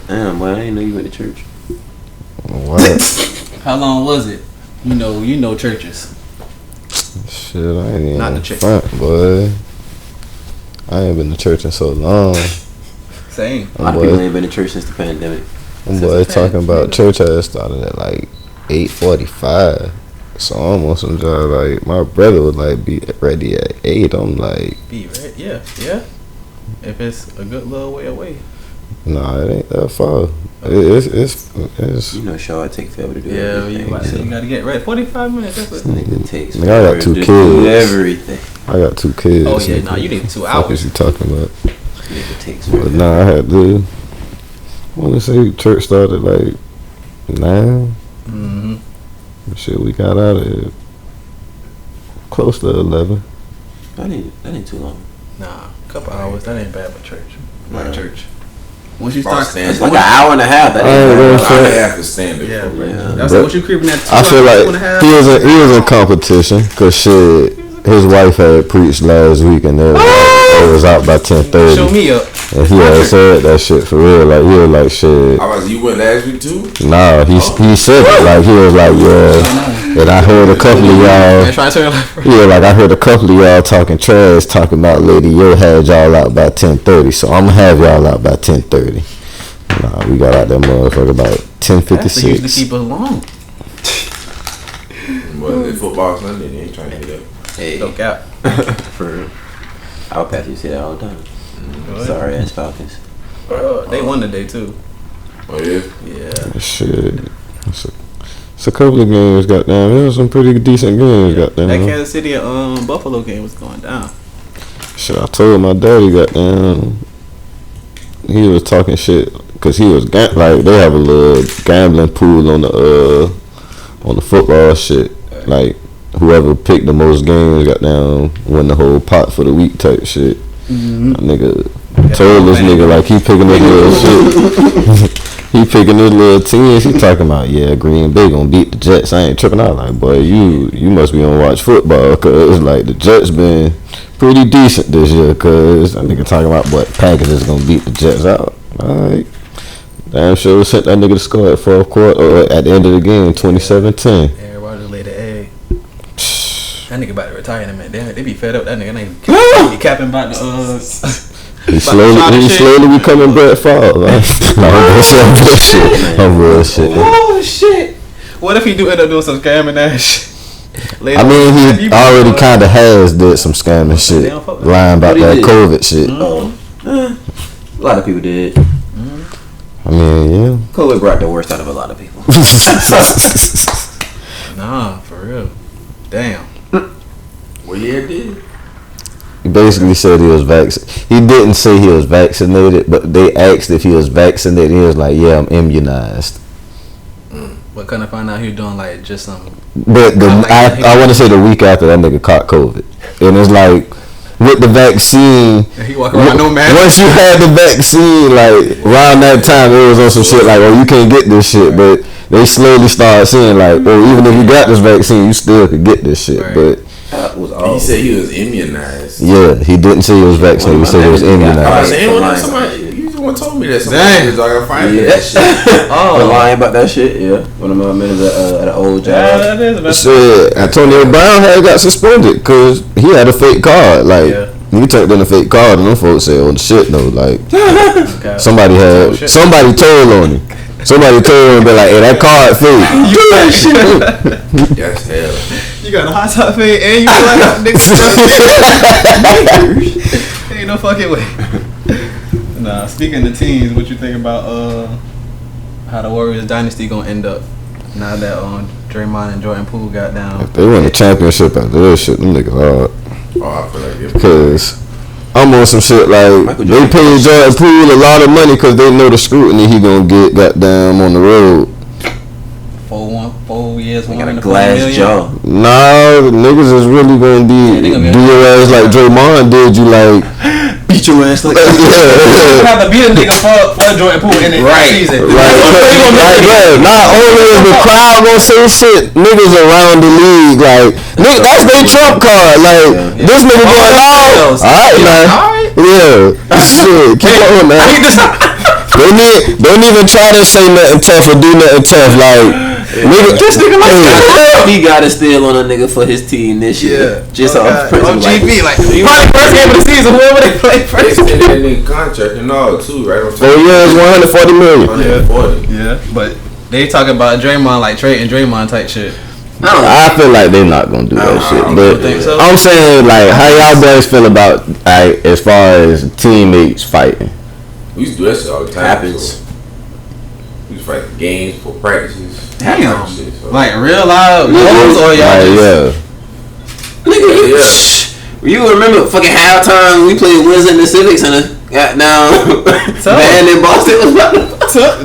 Damn, boy, I didn't know you went to church. What? How long was it? You know churches. Shit, I ain't even Not the church. front, boy. I ain't been to church in so long. Same. A lot of people ain't been to church since the pandemic. Boy, talking about church had started at like 8:45. So almost some job, like my brother would like be ready at 8. I'm like, Be ready, yeah. If it's a good little way away. nah, it ain't that far. It's You know, show I take forever to do Yeah, everything. you gotta get ready. 45 minutes. That's what. Nigga takes Nigga, I got forever 2 to kids. do everything. I got 2 kids. Oh yeah, nigga. nah, you need 2 What hours. is he talking about? Nigga takes But forever. nah, I had to. I want to say church started like 9. Mm-hmm. Shit, we got out of here close to 11. That ain't too long. Nah, a couple hours. That ain't bad for church. Like Nah. church. Once you About start, standard. It's like an hour and a half. That I ain't ain't gonna bad. say- I have to standard. yeah, for bro. real. That's But what you creeping at. I feel like 2.5. he was in competition because shit, his wife had preached last week and it was out by 10:30. Show me up. And he had said that shit for real. Like he was like shit. I was. You went last week too. Nah, he said it like he was like yeah. And I heard a couple of y'all. Man, try to turn like. Yeah, like I heard a couple of y'all talking trash, talking about Lady Yo had y'all out by 10:30. So I'm gonna have y'all out by 10:30. Nah, we got out that motherfucker about That's to 10:56. keep us long. Well, if football Sunday, they ain't trying to get up. Hey, No cap. for real. I'll pass you say that all the time. Sorry ass Falcons. They won today too. Oh yeah. Yeah. Shit. It's a couple of games, goddamn. There was some pretty decent games, goddamn. That Kansas City and Buffalo game was going down. Shit, I told my daddy, goddamn. He was talking shit because he was like they have a little gambling pool on the football shit. Like whoever picked the most games, goddamn, win the whole pot for the week type shit. Mm-hmm. That nigga told this nigga like he picking his little shit. He picking his little teams. He talking about Green Bay gonna beat the Jets. I ain't tripping out. Like boy, you must be on watch football cause like the Jets been pretty decent this year. Cause that nigga talking about what Packers is gonna beat the Jets out. Alright, damn sure sent that nigga to score at 4th quarter or at the end of the game 27-10. Everybody just laid the egg. That nigga about to retire in a minute. They be fed up. That nigga ain't be capping about the He slowly becoming Brett Favre. I'm bullshit. Oh shit! What if he do end up doing some scamming ass shit? I mean, he already kind of has did some scamming shit, lying about that COVID shit. A lot of people did. I mean, yeah. COVID brought the worst out of a lot of people. Nah, for real. Damn. Well, yeah, it did. He basically said he was vaccinated. He didn't say he was vaccinated, but they asked if he was vaccinated. He was like, "Yeah, I'm immunized." But couldn't find out he was doing like just some. But I want to say the week after that nigga caught COVID, and it's like with the vaccine. He walk around no mask. Once you had the vaccine, like around that time, it was on some shit like, "Oh, you can't get this shit." But they slowly started saying like, "Oh, even if you got this vaccine, you still could get this shit." Right. But He said he was immunized. yeah, he didn't say he was vaccinated. He said he was I was immunized. saying, somebody, you the one told me that. Somebody was like, I find that shit. Oh, lying about that shit. Yeah, one of my men at an old job. Yeah, that is about Shit, Antonio Brown had got suspended because he had a fake card. Like he turned in a fake card, and them folks said, "Oh shit, no!" Like somebody told on him. Somebody told him, be like, "Hey, that card fake." Yes, hell. You got a hot top fade and you like niggas. Ain't no fucking way. Nah, speaking of teams, what you think about how the Warriors dynasty gonna end up now that Draymond and Jordan Poole got down? If they win the championship after this shit, them niggas hard. Oh, I feel like it. Because I'm on some shit like they paid Jordan Poole a lot of money because they know the scrutiny he gonna get goddamn on the road. 4 years, They got a glass jaw. Nah, the niggas is really gonna be do your ass like Draymond did. You like Beat your ass like You have to beat a nigga for Jordan Poole in the season. Right. Not only is the crowd gonna say shit, niggas around the league like nigga, that's their trump card. Like this nigga going, all right, man. Yeah, shit, keep on, man. Don't even try to say nothing tough or do nothing tough. Like, nigga, this nigga he got a steal on a nigga for his team this year. Just off on GB, like probably first game of the season, whoever they play They first. extended that nigga contract and all too, right? 4 years, 140 million. 140. Yeah, but they talking about Draymond like trading Draymond type shit. I feel like they're not gonna do that shit. But think so? I'm saying, like, how y'all boys feel about, like, as far as teammates fighting? We used to do that shit all the time. Happens. So. We used to fight for games, for practices. Damn. Shit, so. Like real loud goals or y'all Like, just Nigga, you remember fucking halftime we played Wednesday in the Civic Center? Goddamn, man in Boston was about to.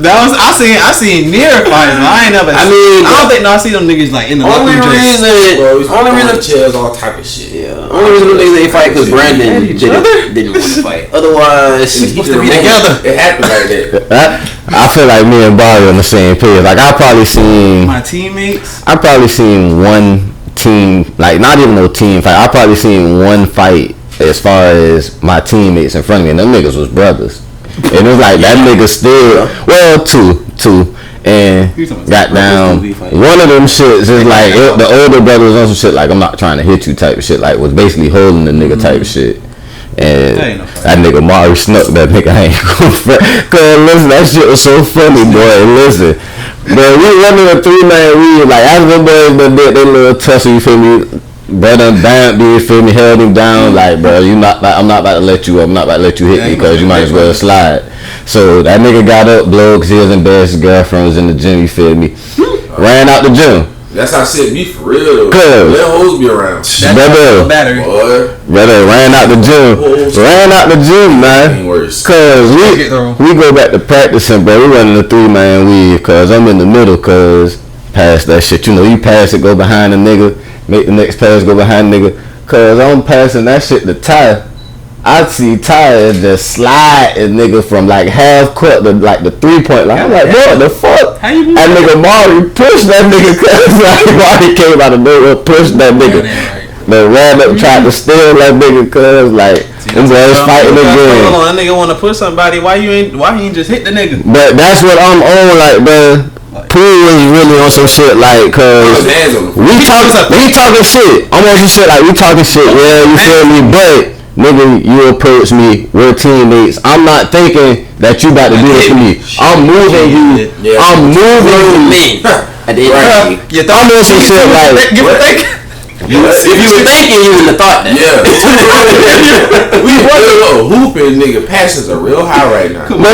that was I seen near fights. But I ain't never. I see them niggas like in the only reason chairs, all type of shit. Yeah, only reason them niggas ain't fight because Brandon didn't want to fight. Otherwise, we supposed to be together. It happened like that. I feel like me and Barry on the same page. Like, I probably seen My teammates. one team, like, not even no team fight. I probably seen one fight as far as my teammates in front of me, and them niggas was brothers. And it was like that nigga still, well, two, and got down. One of them shits is like the older brother was on some shit like, I'm not trying to hit you type of shit, like was basically holding the nigga type of shit. And that nigga Mari snuck that nigga. I ain't gonna cause listen, that shit was so funny, boy. Listen, but we running a 3-man. We like after them boys done did their little tussle, you feel me? Brother down, you feel me? Held him down, like, bro, I'm not about to let you hit me because you might as well slide. So that nigga got up, blow, because he was embarrassed. His girlfriend was in the gym, you feel me? Ran out the gym. That's how shit be for real. Cause let hoes be around. Brother ran out the gym, man. Cause we go back to practicing, bro. We running a 3-man weave, cause I'm in the middle, cause pass that shit. You know, you pass it, go behind the nigga, make the next pass, go behind the nigga. Cause I'm passing that shit to Ty. I see Ty just slide a nigga from like half court to like the 3-point line. I'm like, what the fuck? How you do that? Nigga Mari pushed that nigga, cause like Mari came out of nowhere, pushed that nigga. But ran up, tried to steal that nigga, cause like them boys fighting again. Hold on, that nigga want to push somebody. Why he ain't just hit the nigga? But that's what I'm on, like, bro. Poole was really on some shit, like, cause we talking shit. I'm on some shit, like, we talking shit, yeah, you feel me? But nigga, you approach me, we're teammates. I'm not thinking that you about to do it for me. I'm moving you. I'm moving you. I'm on some shit like. If you were thinking, you wouldn't have thought that. Yeah. We hooping, nigga. Passions are real high right now. But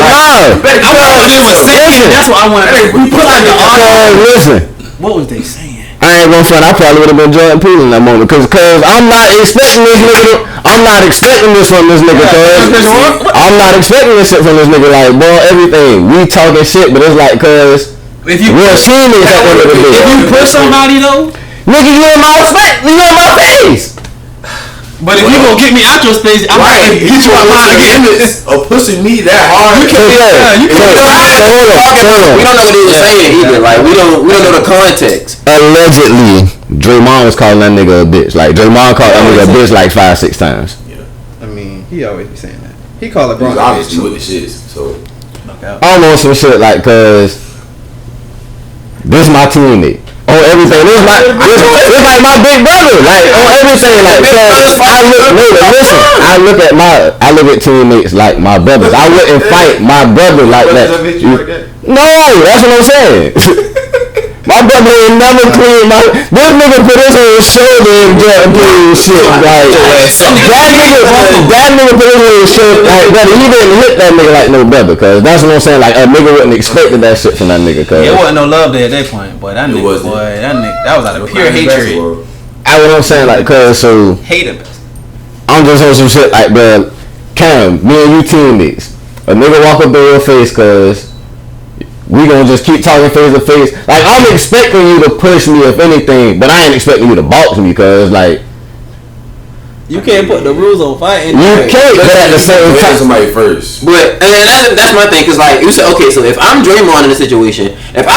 that's what I want. We put out the audio. Listen. What was they saying? I ain't gonna front. I probably would have been Jordan Poole in that moment, cause I'm not expecting this nigga. I'm not expecting this from this nigga, cause I'm not expecting this shit from this nigga. Like, boy, everything we talking shit, but it's like, cause we're teammates at the end of the day. If you push somebody though, nigga, you in my face. But if you gonna get me out your space, I'm gonna get you out my limits of pushing me that hard. You can't. We don't know what he was saying either. Like we don't know the context. Allegedly, Draymond was calling that nigga a bitch. Like Draymond called that nigga a bitch like 5-6 times. Yeah. I mean, he always be saying that. He called LeBron a bitch with the shit. So I'm on some shit like, cause this is my teammate. On everything, it's like my big brother. Like on everything, like I look at teammates like my brothers. I wouldn't fight my brother like that. No, that's what I'm saying. My brother ain't never clean this nigga put his whole shoulder in Jordan Poole shit. Like that nigga put his whole shoulder like that. He didn't hit that nigga like no brother, cause that's what I'm saying. Like a nigga wouldn't expected that shit from that nigga. Cause there wasn't no love there at that point, boy. That nigga, that was out of pure hatred. I what I'm saying, like, cause so hate him. I'm just on some shit like, bro, Cam, me and you teammates. A nigga walk up in your face, cause we gonna just keep talking face to face. Like, I'm expecting you to push me if anything, but I ain't expecting you to box me, cause like you can't put the rules on fighting. You can't, but at the same time, somebody first. But and that's my thing, cause like you said, okay, so if I'm Draymond in the situation, if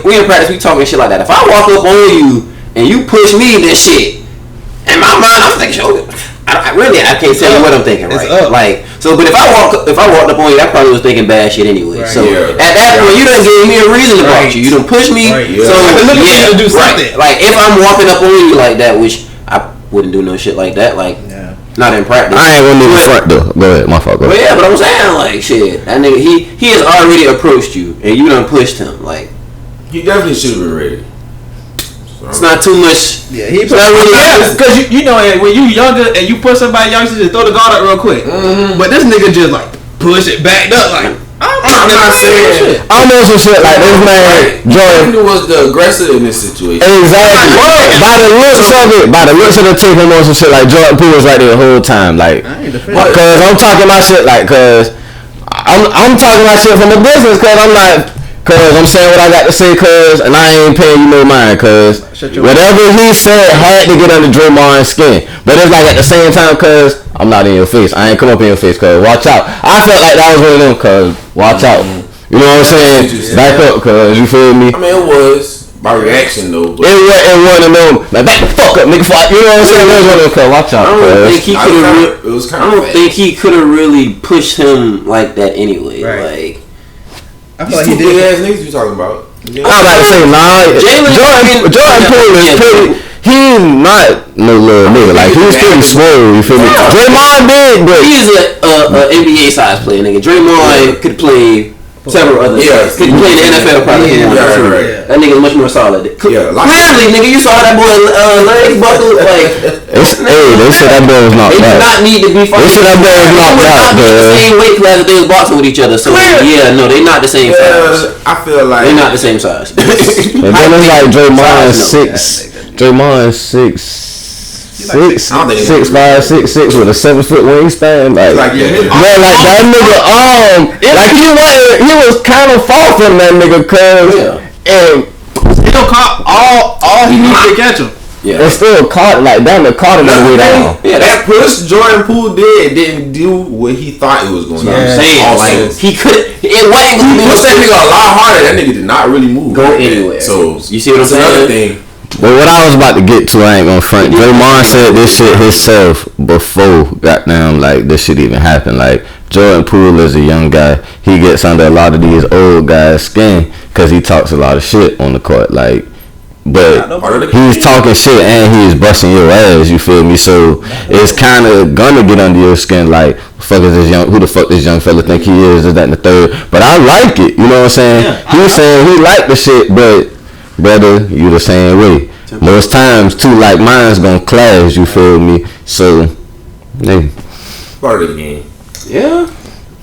we in practice, we talking shit like that. If I walk up on you and you push me, then shit. In my mind, I'm thinking, I can't tell you what I'm thinking, right? Like, so, but if I walked up on you, I probably was thinking bad shit anyway. Right, so at that point, you done gave me a reason to box you. You done pushed me. Right, so yeah, to do something. Like if I'm walking up on you like that, which I wouldn't do no shit like that. Like, not in practice. I ain't gonna do the front though. Go ahead, my fault. But yeah, but I'm saying like shit. That nigga, he has already approached you, and you done pushed him. Like, he definitely should have been ready. It's not too much. Yeah, because you know when you younger and you push somebody young, you just throw the guard up real quick. Mm-hmm. But this nigga just like push it backed up like. I'm not saying shit. I'm on some shit like this man. Jordan was the aggressor in this situation. Exactly. By the looks of the tape, I'm on some shit like Jordan Poole was right there the whole time. Like, cause I'm talking my shit like, cause I'm talking my shit from a distance, cause I'm not. Cause I'm saying what I got to say, cause, and I ain't paying you no mind, cause whatever he said had to get under Draymond's skin. But it's like at the same time, cause I'm not in your face. I ain't come up in your face, cause watch out. I felt like that was one of them, cause watch out. You know what I'm saying? Back up, cause you feel me? I mean, it was my reaction though. But it wasn't one of them. Like back the fuck up, nigga. Fuck. You know what I'm saying? It was one of them, cause watch out. I don't think he could have really pushed him like that anyway. Right. Like. I feel like he did. Ass niggas you talking about? I was about to say, Jordan Poole is pretty. He's not no little nigga. Like he's pretty small. You feel me? Draymond big, but he's a NBA size player, nigga. Draymond could play several other sides. Could play in the NFL probably. That nigga's much more solid. Clearly, nigga, you saw that boy legs buckle like. Hey, they said that boy was knocked out. They did not need to be fucking. They said that boy was knocked out, bro. The same weight class that they was boxing with each other. So yeah, no, they not the same size. I feel like they not the same size. And then it's like Draymond 6'5", 6'6" with a 7-foot wingspan. Like that nigga like he was kind of far from that nigga, cause and still caught all he needed to catch him. Yeah, it's still caught like damn it caught him on the way down. Yeah, that push Jordan Poole didn't do what he thought it was going to do. I'm saying like he could. It wasn't. He pushed that nigga a lot harder. That nigga did not really move. Go anywhere. So you see what I'm saying? Another thing. But what I was about to get to, I ain't gonna front. Draymond said this shit himself before goddamn like this shit even happened. Like Jordan Poole is a young guy. He gets under a lot of these old guys' skin because he talks a lot of shit on the court. Like, but he's talking shit and he's busting your ass. You feel me? So it's kind of gonna get under your skin. Like, who the fuck this young fella think he is? Is that in the third? But I like it. You know what I'm saying? He's saying he like the shit, but. Brother, you the same way. Most times, two like mine's gonna clash. You feel me? So, hey. Part of the game. Yeah.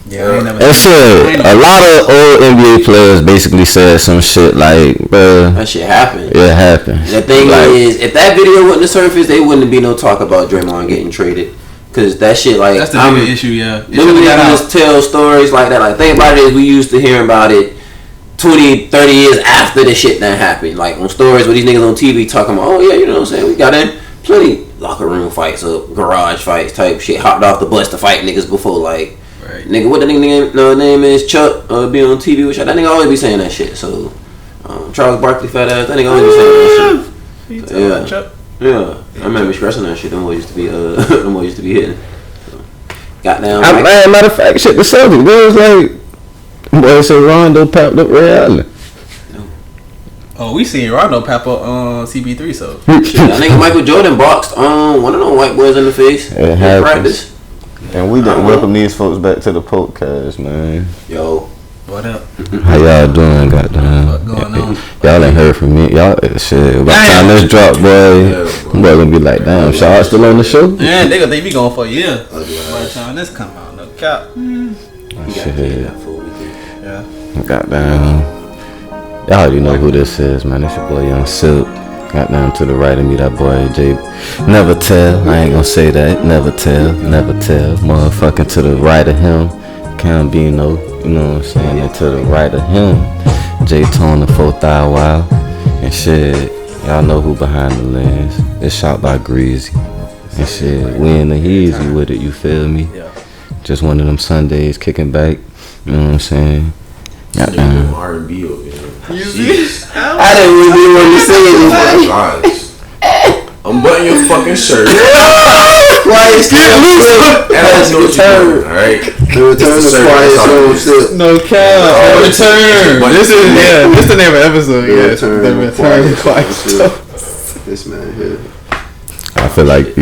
That shit. A lot of old NBA players basically said some shit like, bruh. That shit happened. It happened. The thing is, if that video wouldn't have surfaced, there wouldn't be no talk about Draymond getting traded. Cause that shit like that's the bigger issue. Yeah. Them niggas just tell stories like that. Like, think about it, we used to hear about it 20, 30 years after the shit that happened. Like on stories where these niggas on TV talking about, oh yeah, you know what I'm saying, we got in plenty locker room fights or garage fights type shit, hopped off the bus to fight niggas before. Like, nigga, what the nigga name is, Chuck, be on TV with shit. That nigga always be saying that shit. So Charles Barkley fat ass, that nigga always be saying that shit. So, I remember stressing that shit. Them boys used to be hitting. So, goddamn. Matter of fact, shit, the Celtics, there was like, boy, say Rondo popped up Ray Allen. Oh, we seen Rondo pop up on CP3, so. Shit, that nigga Michael Jordan boxed one of them white boys in the face. It happens. And we done welcome these folks back to the podcast, man. Yo. What up? How y'all doing, goddamn? What going on? Y'all ain't heard from me. Y'all, shit, by the time this drop, boy, I'm gonna be like, damn, Shaq still on the show? Man, they gonna think we going for a year. By the time this come out, no cap. Shit. Goddamn. Y'all already know who this is, man. It's your boy Young Silk. Goddamn, to the right of me, that boy Jay. Never tell. I ain't gonna say that. Never tell. Motherfucking to the right of him, Cambino. You know what I'm saying? And to the right of him, Jay Tone, the 4th Eye Wild. And shit, y'all know who behind the lens. It's shot by Greasy. And shit, we in the easy with it, you feel me? Just one of them Sundays kicking back. You know what I'm saying? Goddamn. R&B over here. I didn't really want to say anything. I'm buttoning your fucking shirt. Quiet Storm. That's the return. Alright. The return of Quiet Storm still. No cap. Return. This is the name of the episode. Yeah. The return of Quiet Storm. This man here. I feel like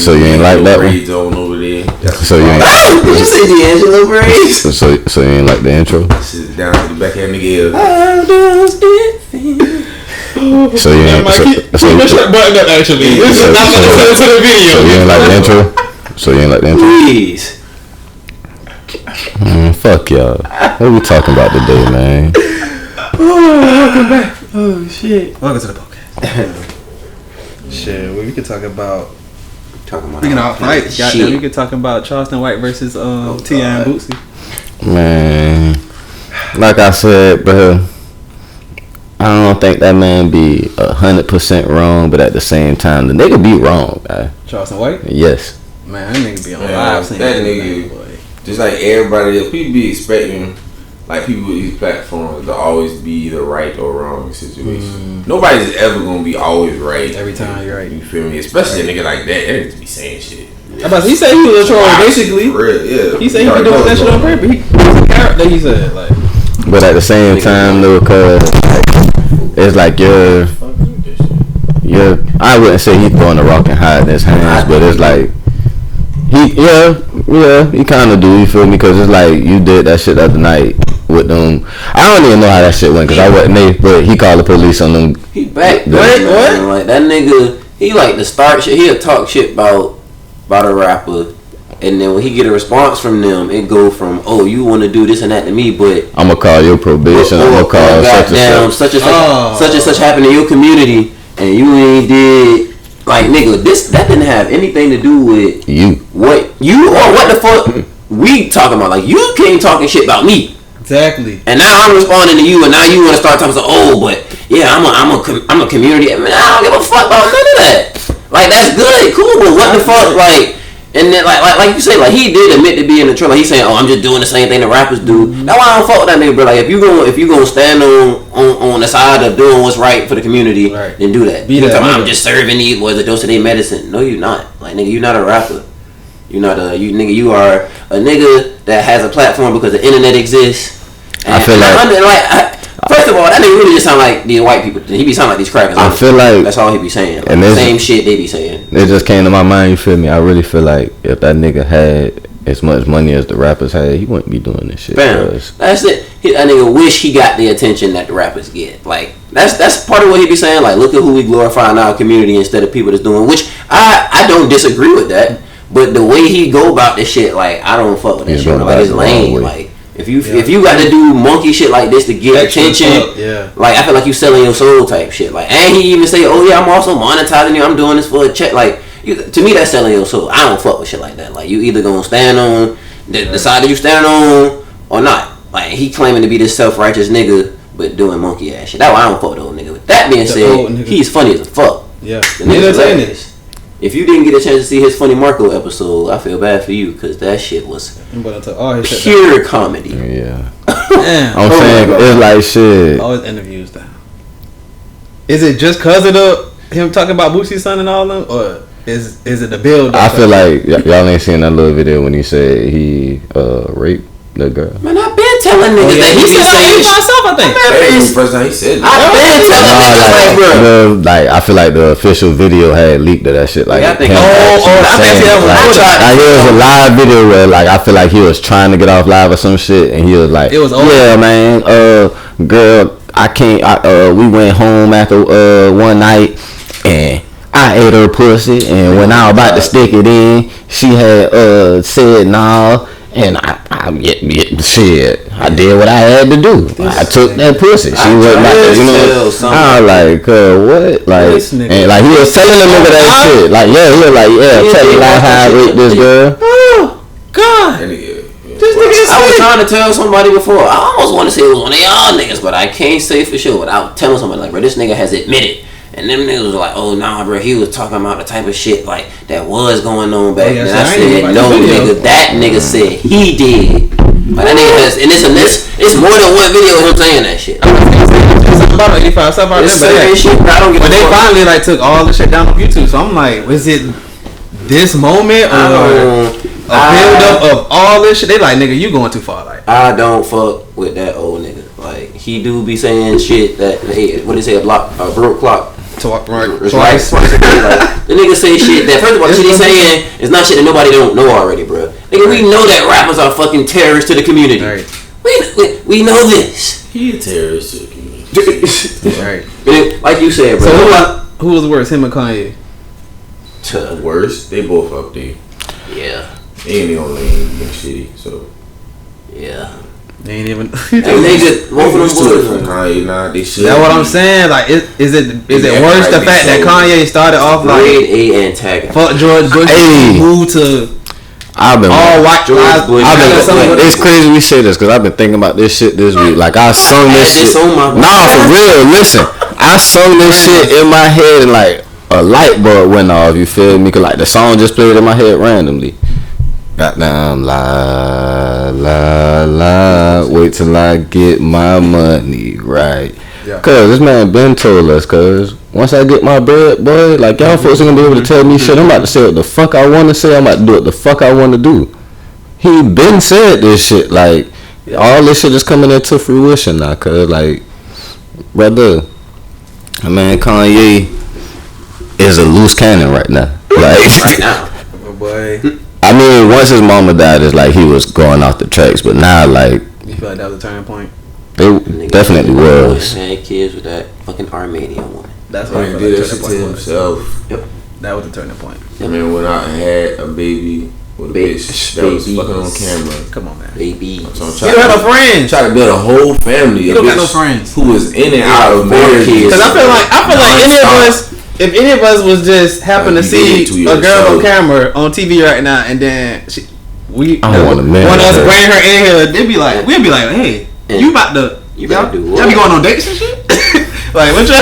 so you ain't like that one. Over there. So you ain't. Did you say D'Angelo braids? So you ain't like the intro. Sit down to the back of the nigga. So you ain't. So your shirt buttoned up actually. This is not gonna to the video. So you ain't like the intro. So you ain't like the intro. Please. Fuck y'all. What we talking about today, man? Welcome back. Oh shit. Welcome to the podcast. Shit, we could talk about. Speaking of fights, goddamn, we could talk about Charleston White versus TI and Boosie. Man, like I said, bro, I don't think that man be 100% wrong, but at the same time, the nigga be wrong, guy. Charleston White? Yes. Man, that nigga be on live saying that nigga, just like everybody else, people be expecting like people with these platforms to always be either right or wrong in situations. Nobody's ever gonna be always right every time. You're right. You feel me? Especially a nigga like that. That nigga be saying shit. He said he was a troll, basically. For real, yeah. He said he be doing that shit on purpose. He said like. But at the same time, though, cause it's like you're. I wouldn't say he's throwing a rock and hide in his hands, but it's like. He kind of do, you feel me? Because it's like you did that shit the other night with them. I don't even know how that shit went because I wasn't there, but he called the police on them. He back. What? Like that nigga, he like to start shit. He'll talk shit about a rapper, and then when he get a response from them, it go from, oh, you want to do this and that to me, but I'm gonna call your probation. I'm gonna call such and such happened in your community, and you ain't did. Like, nigga, that didn't have anything to do with you. What the fuck we talking about? Like, you came talking shit about me. Exactly. And now I'm responding to you, and now you want to start talking about, oh, but yeah, I'm a community. Man, I don't give a fuck about none of that. Like, that's good, cool, but what the fuck, like, and then like you say, like he did admit to being a troll. Like he's saying, oh, I'm just doing the same thing the rappers do. That's why I don't fuck with that nigga, bro. Like if you gonna stand on the side of doing what's right for the community, right, then do that. I'm just serving these boys a dose of their medicine. No, you not. Like nigga, you not a rapper. You are a nigga that has a platform because the internet exists. And I feel like first of all, that nigga really just sound like these white people. He be sound like these crackers. I feel like that's all he be saying. Like, and the same shit they be saying. It just came to my mind. You feel me? I really feel like if that nigga had as much money as the rappers had, he wouldn't be doing this shit. Bam. That's it. That nigga wish he got the attention that the rappers get. Like that's part of what he be saying. Like look at who we glorify in our community instead of people that's doing. Which I don't disagree with that. But the way he go about this shit, like I don't fuck with that shit. Like it's lame. Like. If you got to do monkey shit like this to get attention, like I feel like you selling your soul type shit. Like, and he even say, oh yeah, I'm also monetizing you. I'm doing this for a check. Like, to me, that's selling your soul. I don't fuck with shit like that. Like, you either gonna stand on the side that you stand on or not. Like, he claiming to be this self-righteous nigga, but doing monkey ass shit. That's why I don't fuck with the old nigga. With that being said, he's funny as a fuck. Yeah, the nigga's hilarious. If you didn't get a chance to see his Funny Marco episode, I feel bad for you because that shit was pure comedy. Yeah. I'm saying it's like shit. All his interviews though. Is it just cause of him talking about Boosie's son and all them, or is it the build? I feel like y'all ain't seen that little video when he said he raped the girl. Man, I've been telling niggas that he said it by himself. I think. That's the first time he said it. I've been telling niggas bro. Like I feel like the official video had leaked of that shit. Like I think that was a live video where like I feel like he was trying to get off live or some shit, and he was like, "It was over. Yeah, man. Girl, I can't. We went home after one night and." I ate her pussy, and when I was about to stick it in, she had said nah, and shit. I did what I had to do. I took that pussy. She was like, I was like, what? Like, and like he was telling the nigga that shit. Like, yeah, he was like, tell me like how I raped this girl. Oh God. I was trying to tell somebody before. I almost want to say it was one of y'all niggas, but I can't say for sure without telling somebody like, bro, this nigga has admitted. And them niggas was like, oh nah, bro, he was talking about the type of shit like that was going on back then. I said, no, nigga, that nigga said he did. Like that nigga has, and it's more than one video of him saying that shit. It's about 85 stuff out there, but they finally like took all the shit down on YouTube. So I'm like, was it this moment or a build up of all this shit? They like, nigga, you going too far. Like, I don't fuck with that old nigga. Like, he do be saying shit that, hey, what they say, a broke clock. Twice. Like, the nigga say shit that, first of all, the shit he's saying is not shit that nobody don't know already, bro. Nigga, we know that rappers are fucking terrorists to the community. Right. We know this. He a terrorist to the community. Right. Like you said, bro. So who was worse, him or Kanye? Worse. They both up there. Yeah. They ain't the only been shitty, so. Yeah. They ain't even. Nigga, both of them boys from Kanye now. They should. That's what I'm saying. Like, is it worse the fact that Kanye started off like A antagonist? Fuck George Bush, moved to I've been all white. It's crazy we say this because I've been thinking about this shit this week. Like I sung this shit. Nah, for real. Listen, I sung this shit in my head and like a light bulb went off. You feel me? Cause like the song just played in my head randomly. Goddamn, la la la. Wait till I get my money right. Yeah. Cause this man been told us. Cause once I get my bread, boy, like y'all folks ain't gonna be able to tell me shit. I'm about to say what the fuck I want to say. I'm about to do what the fuck I want to do. He been said this shit. Like all this shit is coming into fruition now. Cause like, brother, man, Kanye is a loose cannon right now. Like right now, boy. I mean, once his mama died, it's like he was going off the tracks. But now, like, you feel like that was a turning point? It definitely was. Had kids with that fucking Armenian woman. That's what he did that to himself. Yep. That was the turning point. I mean, when I had a baby with a bitch that was fucking on camera. Come on, man. Baby. So you don't have no friends. Try to build a whole family. You don't got no friends. Who was in and out of marriage. Because I feel like any of us. If any of us was just happen to see a girl on camera on TV right now, and then one of us bring her in here, we'd be like, hey, you about to do what? Y'all be going on dates and shit? Like, what you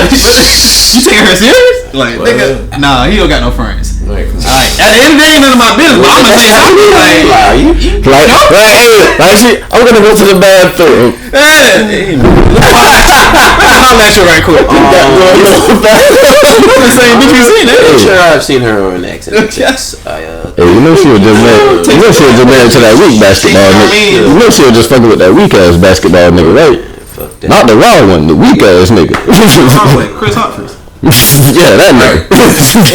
taking her serious? Like, nigga, nah, he don't got no friends. Alright, at the end of the day, none of my business, but I'm gonna say something I'm gonna go to the bathroom. I'll let you right quick. Did you see that? Sure, I've seen her on accident. Yes. Hey, you know she was just married. You know she was just married to that weak basketball nigga. You know she was just fucking with that weak ass basketball nigga, right? Not the raw one, the weak ass nigga. Chris Humphries. Yeah, that nigga.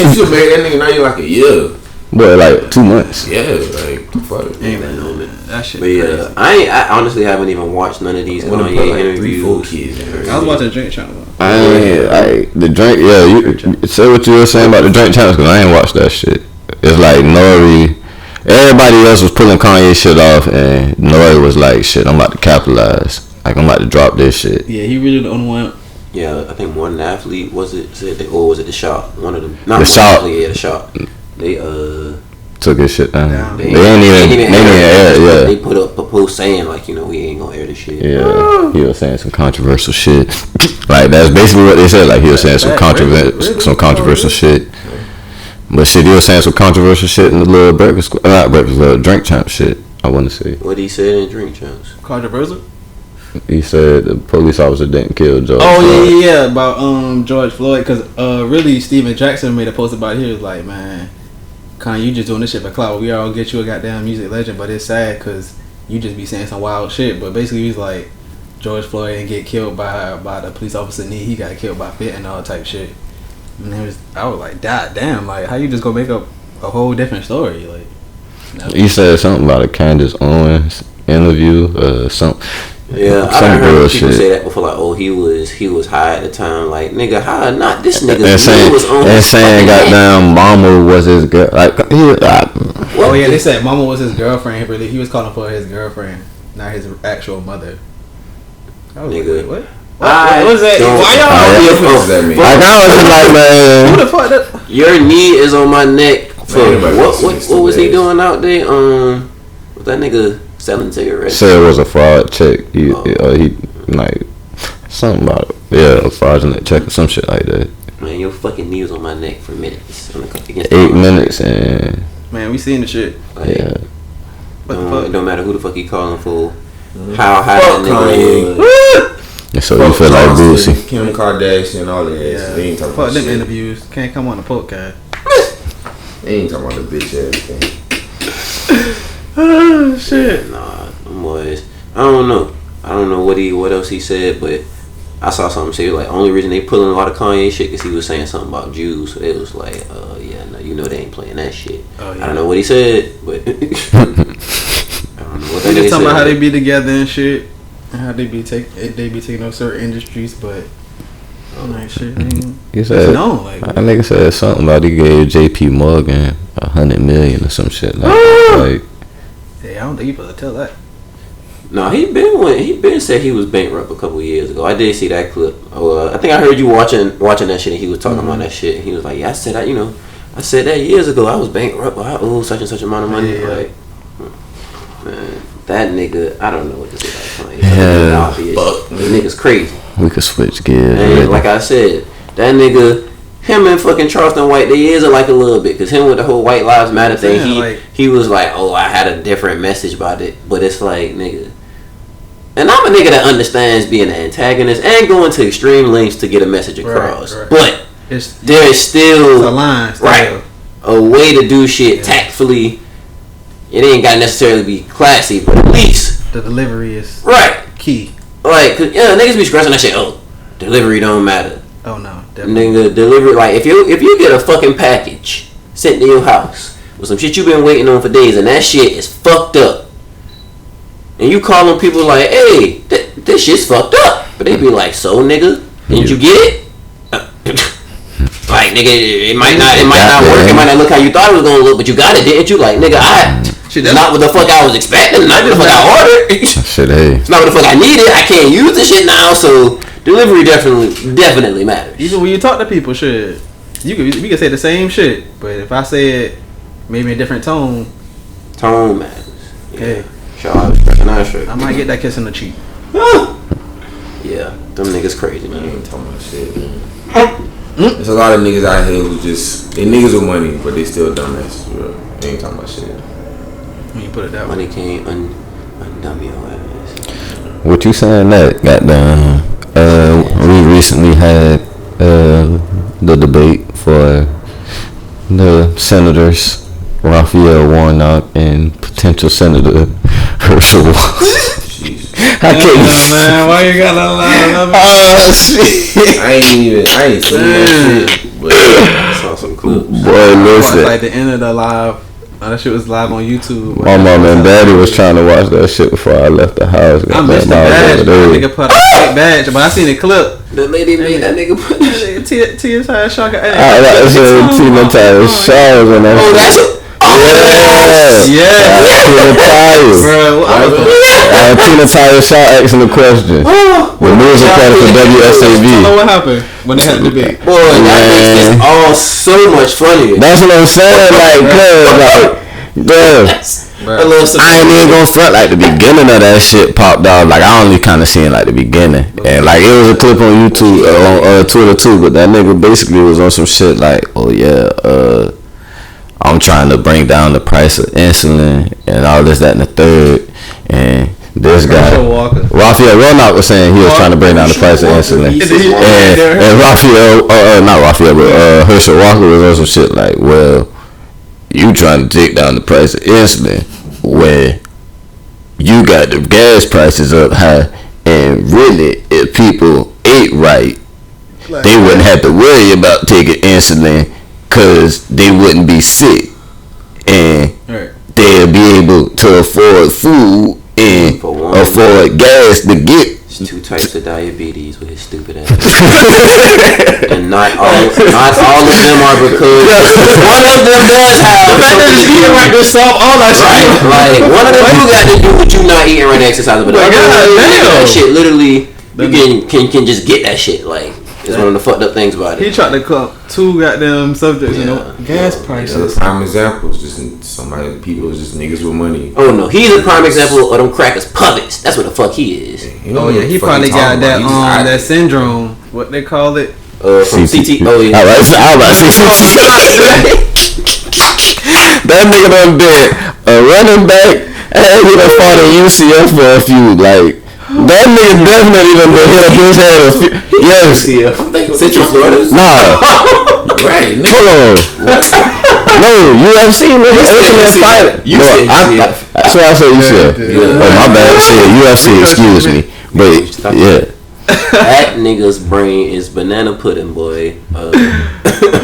And you married that nigga now you like a year. Boy, like 2 months. Yeah, like fuck. Ain't that no man. That shit. But yeah, I honestly haven't even watched none of these Kanye interviews. I was watching Drink Channel. The drink. Yeah, you say what you were saying about the drink channels because I ain't watched that shit. It's like Nori. Everybody else was pulling Kanye shit off, and Nori was like, "Shit, I'm about to capitalize. Like I'm about to drop this shit." Yeah, he really the only one. Yeah, I think one athlete was it the Shop? One of them. Not the Shop. Yeah, the Shop. They took his shit down. They ain't even air it. Yeah. They put up a post saying like, we ain't gonna air this shit. Yeah, he was saying some controversial shit. Like that's basically what they said. Like he was saying some controversial shit. But shit, he was saying some controversial shit in the little drink champ shit. I want to say. What he said in drink champs? Controversial. He said the police officer didn't kill George. Oh yeah, about George Floyd, because really Steven Jackson made a post about it. He was like, man, Kanye, you just doing this shit for clout. We all get you a goddamn music legend, but it's sad because you just be saying some wild shit. But basically, he's like, George Floyd didn't get killed by the police officer. He got killed by fentanyl type shit. And I was like, damn, like how you just gonna make up a whole different story? Like, he said something about a Candace Owens interview, something. Yeah, I heard people say that before, like, he was high at the time, like, nigga, high, not this nigga. And saying goddamn mama was his girl, like, oh yeah, they said mama was his girlfriend. Really, he was calling for his girlfriend, not his actual mother. Nigga, what? What was that? Why y'all? Like I was like, man, who the fuck? That? Your knee is on my neck. What was he doing out there? Was that nigga selling cigarettes? Said it was a fraud check. He like something about a fraudulent check or some shit like that. Man, your fucking knee was on my neck for minutes. 8 minutes and. Man, we seen the shit. Like, yeah. What the fuck? It don't matter who the fuck he calling for. How high that nigga was. Yeah, so you feel like Boosie. Kim Kardashian, all that. Yeah. Fuck them interviews. Can't come on the podcast. They ain't talking about the bitch ass thing. Oh shit. Nah, them boys. I don't know what else he said, but I saw something say like only reason they pulling a lot of Kanye shit because he was saying something about Jews. So it was like, yeah, no, you know they ain't playing that shit. Oh, yeah. I don't know what he said, but I don't know what they just talking about how they be together and shit, and how they be taking over certain industries, but I'm like shit. He said, no, like that nigga said something about he gave JP Morgan $100 million or some shit like that. Like, hey, I don't think you supposed to tell that. No, he been said he was bankrupt a couple years ago. I did see that clip. I think I heard you watching that shit, and he was talking about that shit. And he was like, "Yeah, I said that years ago. I was bankrupt, but I owe such and such amount of money." Yeah. Like, man, that nigga, I don't know what to say about him. Yeah, this nigga's crazy. We could switch gears. And like I said, that nigga, him and fucking Charleston White, they is like a little bit, cause him with the whole White Lives Matter thing, he was like, "Oh, I had a different message about it," but it's like, nigga. And I'm a nigga that understands being an antagonist and going to extreme lengths to get a message across. Right. But there is still a line, a way to do shit tactfully. It ain't got to necessarily be classy, but at least the delivery is key. Like, cause, niggas be stressing that shit. Oh, delivery don't matter. Oh no, definitely. Nigga, delivery, like if you get a fucking package sent to your house with some shit you've been waiting on for days, and that shit is fucked up. And you calling people like, hey, this shit's fucked up. But they be like, so nigga, didn't you get it? Like, nigga, it might not work. It might not look how you thought it was gonna look, but you got it, didn't you? Like, nigga, it's not what the fuck I was expecting. Not what the fuck I ordered. Shit, hey. It's not what the fuck I needed. I can't use the shit now, so delivery definitely matters. Even when you talk to people, shit, we can say the same shit, but if I say it maybe in a different tone matters. Yeah. Hey. I might get that kiss in the cheek. Yeah, them niggas crazy, man. You ain't talking about shit, man. There's a lot of niggas out here who they niggas with money, but they still dumbass. They ain't talking about shit. When you put it that way. Money can't undumb your ass. What you saying that? Goddamn. We recently had the debate for the senators. Raphael Warnock and potential Senator Herschel Walker. Man, why you gotta lie? Shit. I ain't seen that shit, but I saw some clips. Boy, listen. Like the end of the live. That shit was live on YouTube. My mom and daddy was trying to watch that shit before I left the house. I missed the badge. That nigga put a fake badge, but I seen the clip. The lady made that nigga put Tia Tire Shocker. I Tina Tire Showers and that. Oh, that's it. Yeah. Tina Tire Shaw asking the question. The news reporter for WSAV. Oh, what happened when they had the debate? Boy, that makes this all so much funnier. That's what I'm saying. I ain't even gonna front like the beginning of that shit popped off. Like I only kind of seen like the beginning, and like it was a clip on YouTube, on Twitter too. But that nigga basically was on some shit like, oh yeah, I'm trying to bring down the price of insulin and all this, that, and the third. And this guy, Raphael Warnock, was saying he was trying to bring down the price of insulin. And Raphael, not Raphael, but Herschel Walker was on some shit like, well, you trying to take down the price of insulin when you got the gas prices up high, and really, if people ate right, they wouldn't have to worry about taking insulin. Cause they wouldn't be sick, and they'll be able to afford food and afford gas to get. There's two types of diabetes with his stupid ass, and not all of them are because one of them does have something to do all that shit. Like one of them do got to do with you not eating right, exercising, but the other that shit literally you can just get that shit like. It's one of the fucked up things about it. He tried to clump two goddamn subjects, gas prices. Prime example is just people just niggas with money. Oh no, he's a prime example of them crackers puppets. That's what the fuck he is. He probably got that that syndrome. What they call it? From CT. Oh yeah. I was about to say that nigga done been a running back and he done fought in UCF for a few like. That nigga definitely done been hit up his head. Yes. Central Florida? Nah. Right. Hold on. No, UFC, nigga. Fighter. That's what I said. UCF. Oh, my bad. Shit, UFC. Excuse me. But yeah. That nigga's brain is banana pudding, boy.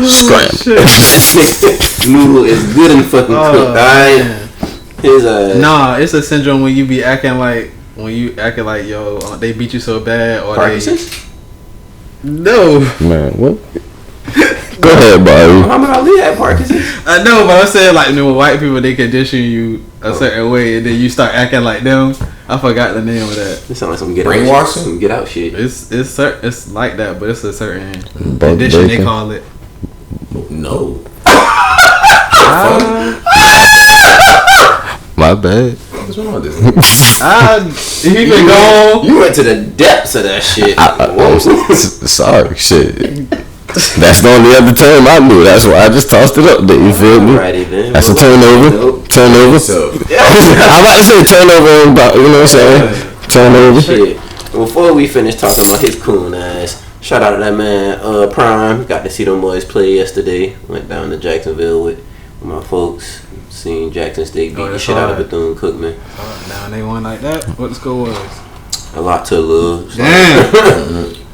Scram. Noodle is good and fucking cooked. Alright. Nah, it's a syndrome when you be acting like yo, they beat you so bad or Parkinson's? No. Man, what? Go ahead, Bobby. Muhammad Ali had Parkinson's. I know, but I'm saying like when white people they condition you a certain way and then you start acting like them. I forgot the name of that. It sounds like some get out shit. Some get out shit. It's like that, but it's a certain condition they call it. No. My bad. What's wrong with this? He been gone. You went to the depths of that shit. Sorry, shit. That's the only other term I knew. That's why I just tossed it up there. You feel me? That's a turnover. Turnover. I'm about to say turnover, but you know what I'm saying? Turnover. Shit. Before we finish talking about his coon ass, shout out to that man, Prime. Got to see them boys play yesterday. Went down to Jacksonville with my folks. Seen Jackson State beat the shit out of Bethune-Cookman. Now they won like that. What the score was? A lot to lose. Damn.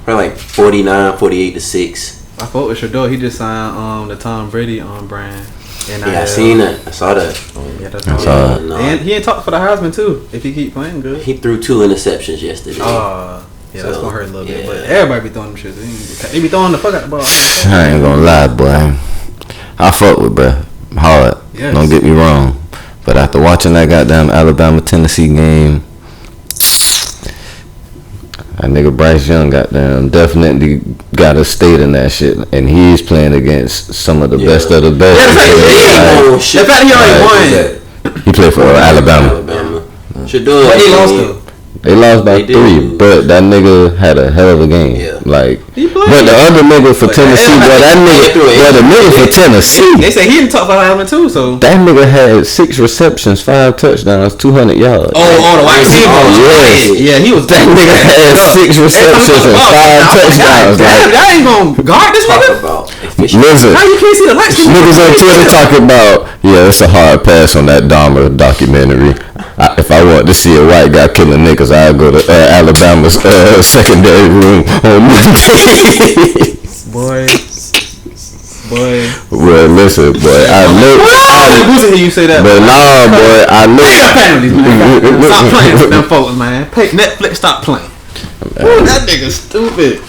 Probably like 49, 48 to 6. I fought with Shador. He just signed the Tom Brady brand. Yeah, I seen that. I saw that. Yeah, that's No. And he ain't talked for the Heisman too. If he keep playing good. He threw 2 interceptions yesterday. Yeah, that's gonna hurt a little bit. But everybody be throwing them shits. They be throwing the fuck out the ball. I ain't gonna lie, boy. I fuck with bruh hard. Yes. Don't get me wrong. But after watching that goddamn Alabama-Tennessee game, that nigga Bryce Young goddamn definitely got a state in that shit, and he's playing against some of the best of the best. The fact he already won. He played for Alabama. Shador. But he lost though. They lost by 3, but that nigga had a hell of a game. Yeah. Like, but the other nigga for Tennessee, the nigga for Tennessee. They say he didn't talk about Alabama too, so. That nigga had 6 receptions, 5 touchdowns, 200 yards. Oh, the wide receiver. Yes. Yeah, he was. That nigga had 6 receptions and 5 touchdowns. Damn, y'all ain't gonna guard this nigga. Listen, how you can't see the lights? Niggas on Twitter talking about, it's a hard pass on that Dahmer documentary. If I want to see a white guy killing niggas, I'll go to Alabama's secondary room on Monday. Boy. Well, listen, boy, I know. Boosie hear you say that. But nah, boy, I know. Stop playing with them folks, man. Netflix, stop playing. Ooh, that nigga stupid.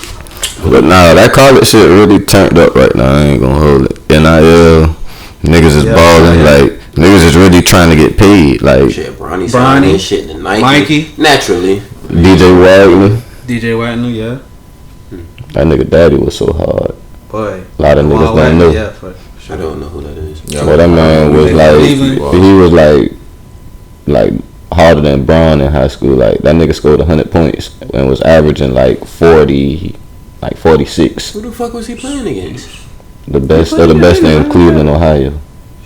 But nah, that college shit really turned up right now. I ain't gonna hold it. NIL, niggas is balling. Like, niggas is really trying to get paid. Like, shit, Bronny shit in Nike. Mikey. Naturally. DJ Wagner, yeah. That nigga daddy was so hard. Boy. A lot of niggas don't know. Yeah, I don't know who that is. Well, that man was like, he was like harder than Braun in high school. Like, that nigga scored 100 points and was averaging like 40, like 46. Who the fuck was he playing against? The best of the best in Cleveland, Ohio.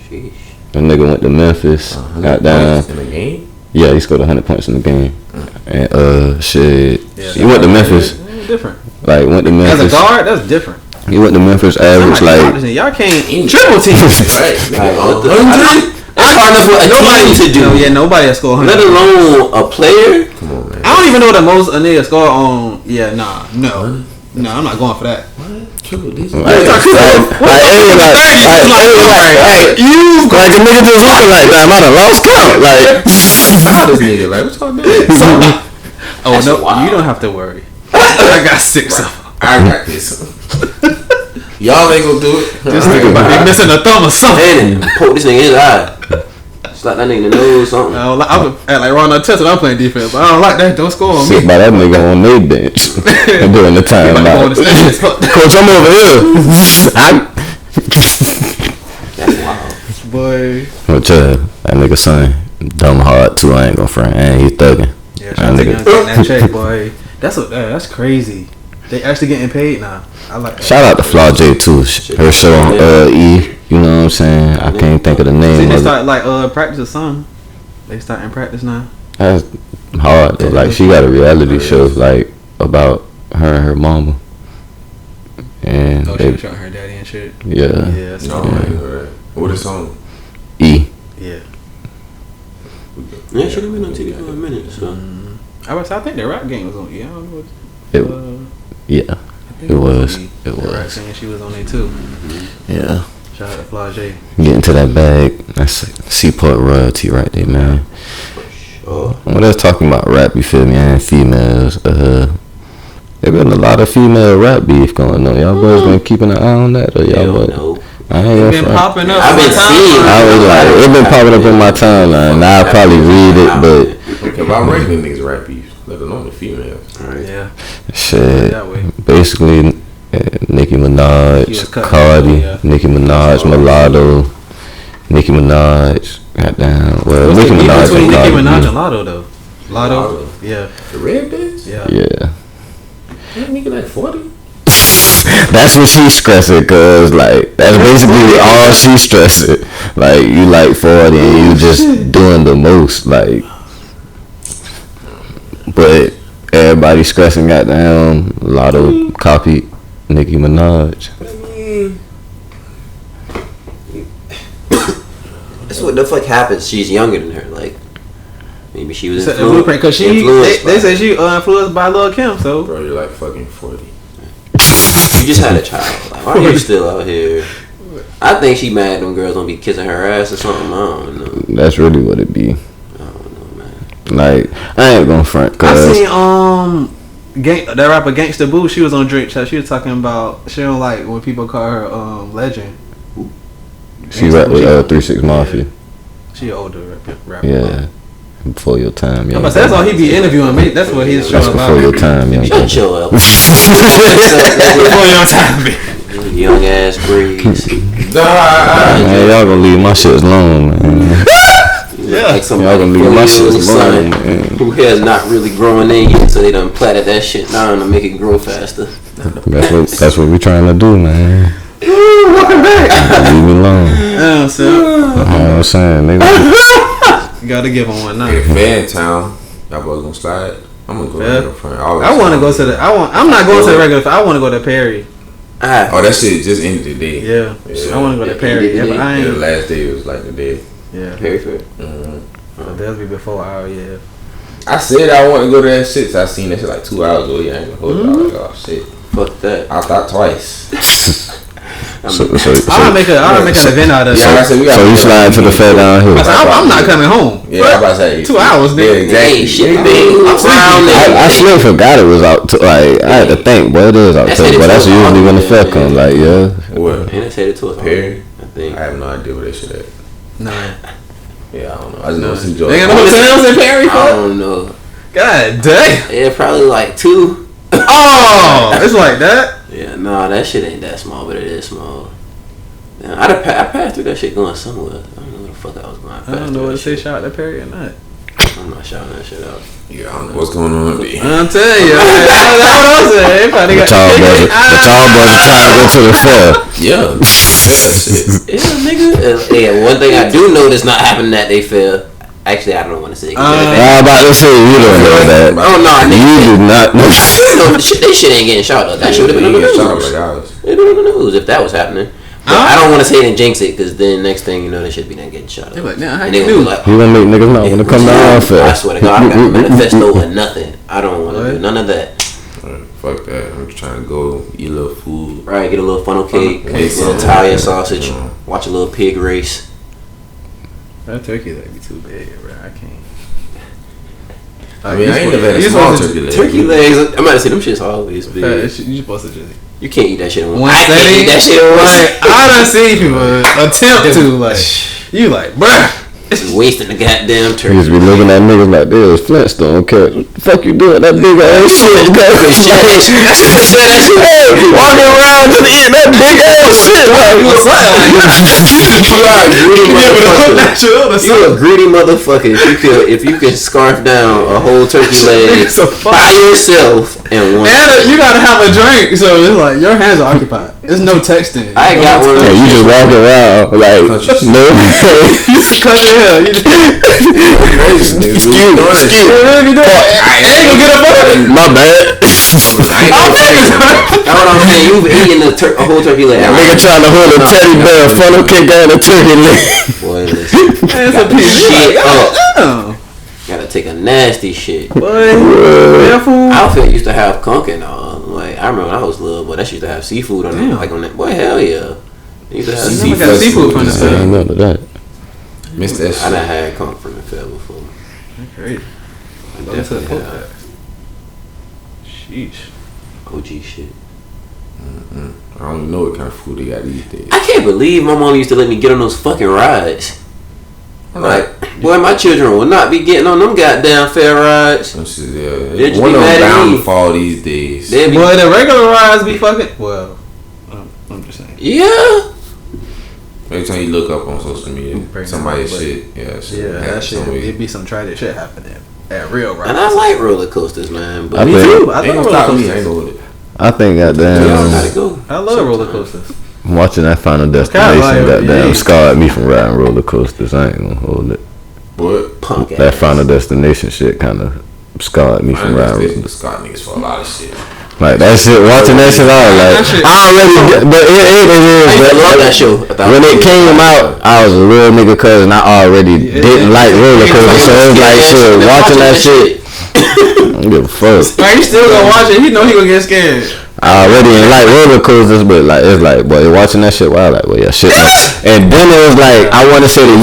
Sheesh. That nigga went to Memphis. Got down. In the game? Yeah, he scored 100 points in the game. And shit, he went to Memphis. Different. Like, went to Memphis. As a guard, that's different. He went to Memphis, average like. Y'all can't triple team. Right. That's hard enough for a team to do. Yeah, nobody has scored 100. Let alone a player. Come on, man. I don't even know the most a nigga score on. Yeah, no, I'm not going for that. Triple digits. Like a nigga just looking like, damn, I done lost count. Like, How this nigga? Like, what y'all doing? Oh no, you don't have to worry. I got 6 of them. I got this. Y'all ain't gonna do it. This nigga might be missing a thumb or something. And poke this nigga in his eye. Slap that nigga in the nose or something. I would act like Ron Artest when I'm playing defense, but I don't like that. Don't score on me. sit by that nigga on their bench during the time. Coach, I'm over here. That's wild. Boy. But that nigga son, dumb hard too. I ain't gonna front, and he thugging. Yeah, shout out to that check, boy. That's crazy. They actually getting paid now. I like that. Shout out to Flaw J too. Her show on E. You know what I'm saying? I can't think of the name. See, they start like practice or something. They start in practice now. That's hard. Though. Like, she got a reality show like about her and her mama. And she was showing her daddy and shit. Yeah. Yeah. No, What a song. E. Yeah. Yeah, she done been on TV for a minute. So I think the rap game was on E. I don't know what. Yeah. It was. It was. Rap game, she was on there too. Yeah. Shout out to Flage. Getting to that bag. That's Seaport royalty right there, man. When they're talking about rap, you feel me, and females, there been a lot of female rap beef going on. Y'all boys been keeping an eye on that, or y'all boys? No. I ain't Been popping up. I've been seeing. I was like, it been popping up in my timeline. Now I probably read it, but If I'm rating niggas rap beef, let alone the females. Right. Yeah. shit. That way. Basically, Nicki Minaj, Cardi, Nicki Minaj, Mulatto, Nicki Minaj. Goddamn. Well, What's Nicki the beef Minaj between and Nicki Cardi Minaj B. and Lotto though? Lotto. Yeah. The red bitch? Yeah. Yeah. That nigga like 40? That's what she's stressing, cause like that's basically all she's stressing. Like you like 40 and you just doing the most, like. But everybody stressing, goddamn. Lotto copied Nicki Minaj. That's what the fuck happens. She's younger than her. Like maybe she was Blueprint, because they say she influenced by Lil Kim, so Bro, you're like fucking 40. You just had a child. Like, why are you still out here? I think she mad them girls don't be kissing her ass or something. I don't know. That's really what it be. I don't know, man. Like I ain't gonna front, I cause seen that rapper Gangsta Boo. She was on Drake Chat. She was talking about she don't like when people call her legend. she rap with 3-6 Mafia. She an older rapper. Yeah. Before your time, yeah. But that's all he be interviewing me. That's what he's That's showing before about. your time, young. Shut your up. Before your time. Young ass breeze. Man, y'all gonna leave my shit alone, man. Yeah. Like some Y'all gonna leave my shit alone, son man. who hair's not really growing in yet, so they done platted that shit down to make it grow faster. That's what we trying to do, man. Welcome back. Leave me alone. Yeah, so You know what I'm saying, nigga. you gotta give him one now. Hey, Fan Town. Y'all boys gonna slide? I'm gonna go Yeah. to the front. I want to go to the. I'm not going to the regular. I want to go to Perry. Oh, that shit just ended today. Yeah. I want to go to Perry. Yeah, but I Yeah, the ain't. last day was like the day. Yeah. Very fair. That'll be before our yeah. I said I want to go to that shit, so I seen that shit like 2 hours ago. Yeah, I ain't gonna hold it. I was like, oh shit. Fuck that. I thought twice. So I'll make an event out of it. Yeah, like I said, we you slide to the fair down here. I'm not coming home. Yeah, I'm about to say 2 hours, Yeah, nigga. exactly. Hey, shit, big. I still forgot it was out. Like I had to think, boy, it is October, but that's usually when the fair comes. Like yeah. What? And it's headed to a Perry? I think. I have no idea where that shit at. Nah. Yeah, I don't know. I just know it's in They Georgia. got no hotels in Perry, I fuck? don't know. God damn. Yeah, probably like 2. Oh, it's like that. Yeah, no, that shit ain't that small, but it is small. Yeah, I passed through that shit going somewhere. I don't know where the fuck I was going. I don't know what to say. Shout out to Perry or not. I'm not shouting that shit out. Yeah, I don't know what's going on with me. I'm telling you. That's what I'm saying. The child brother trying to go to the fair. Yeah. Shit. Yeah, nigga. Yeah, one thing I do know that's not happening that they fail. Actually, I don't want to say. I'm about to say you don't know that. Oh no, nigga. You do not know. No, this shit ain't getting shot up. That shit would have been on the news. It'd been on the news if that was happening. But I don't want to say it and jinx it, because then next thing you know, this shit be not getting shot up. Like, nah, how And you they gonna do? be like, You gonna make niggas not want to come down fair. I swear to God, I got a manifesto or nothing. I don't want to do none of that. Fuck that. I'm just trying to go eat a little food. Right, get a little funnel cake, a little Italian sausage, watch a little pig race. That turkey leg be too big, bro. I can't. I mean, I ain't never had a small turkey leg. Turkey legs, I'm about to say them shit's always big. You supposed to just. You can't eat that shit in one. One I can't setting? eat that shit in one. Like, I done seen people attempt to, like, you like, bruh. It's wasting the goddamn You turkey. just be looking at niggas like they was Flintstone cats. What the fuck you doing? That big ass shit, walking around just eating that big ass shit. Like, what's up? You a greedy motherfucker if you can scarf down a whole turkey leg by yourself and one. And you gotta have a drink, so it's like your hands are occupied. There's no texting. I ain't got one of Yeah, those. you just walk around like no. Cut your hair. Excuse me. I ain't gonna get up on it. My bad. That's what I'm saying. You've eaten a whole turkey leg. Nigga trying to hold a teddy bear, funnel cake out a turkey leg. Boy, listen. That's a piece of shit. Gotta take a nasty shit. Boy, Outfit used to have conch and all. Like I remember when I was little, but that used to have seafood on it. Like on that. Boy, hell yeah. They used to have seafood from the I ain't know that. Missed that shit. I done had conch from the fair before. Great. I definitely have. Sheesh. OG shit. I don't even know what kind of food they got these days. I can't believe my mom used to let me get on those fucking rides. Like, boy, my children will not be getting on them goddamn fair rides. One of them bound to fall these days. Boy, the regular rides be fucking. Well, I'm just saying. Yeah. Every time you look up on social media, somebody's shit. Yeah, that shit. It'd be some tragic shit happening at real rides. And I like roller coasters, man. But me too. I love roller coasters. I think goddamn. I love roller coasters. Watching that Final Destination goddamn scarred me from riding roller coasters. I ain't gonna hold it. What? Punk that ass. Final Destination shit kind of scarred me from riding roller coasters. Scarred niggas for a lot of shit. Like that shit, watching that shit, I was like, I already, but it is. I love that show. When it came out, I was a real nigga cuz, and I already didn't like roller coasters, so it was like, shit, watching that shit, I don't give a fuck. Right, he still gonna watch it. He know he gonna get scared. I already didn't like roller coasters, but like it's like, boy, watching that shit, wow, like, well, yeah, shit. And then it was like, I want to say the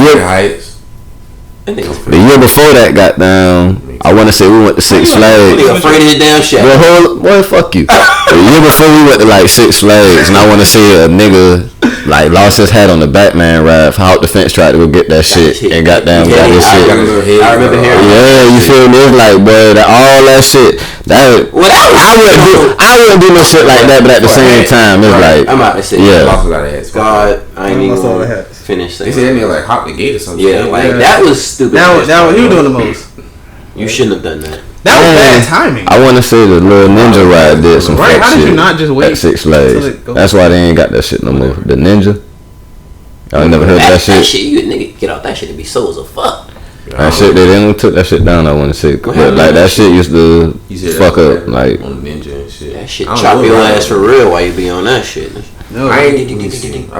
year before that, goddamn, I want to say we went to Six Flags. You afraid of the damn shit? Boy, fuck you. The year before we went to like Six Flags, and I want to say a nigga like lost his hat on the Batman ride, out the fence, tried to go get that shit, and goddamn got his shit. I remember hearing. Yeah, you feel me? It's like, boy, all that shit. I wouldn't do no shit like that, but at the same time, it's like, I'm about to say, yeah. God, I ain't even gonna finish. They said that nigga like hopped the gate or something. Yeah, like that was stupid. That was he was doing the most. You shouldn't have done that. That was bad timing. I want to say the little ninja ride did some right. How did you not just wait at Six Flags? That's why they ain't got that shit no more. The ninja. I never heard that shit. That shit, you nigga get out that shit and be soul as a fuck. That shit, they didn't took that shit down. I want to say, but like that shit used to fuck up, like on ninja and shit. That shit chop your ass for real while you be on that shit. No, I've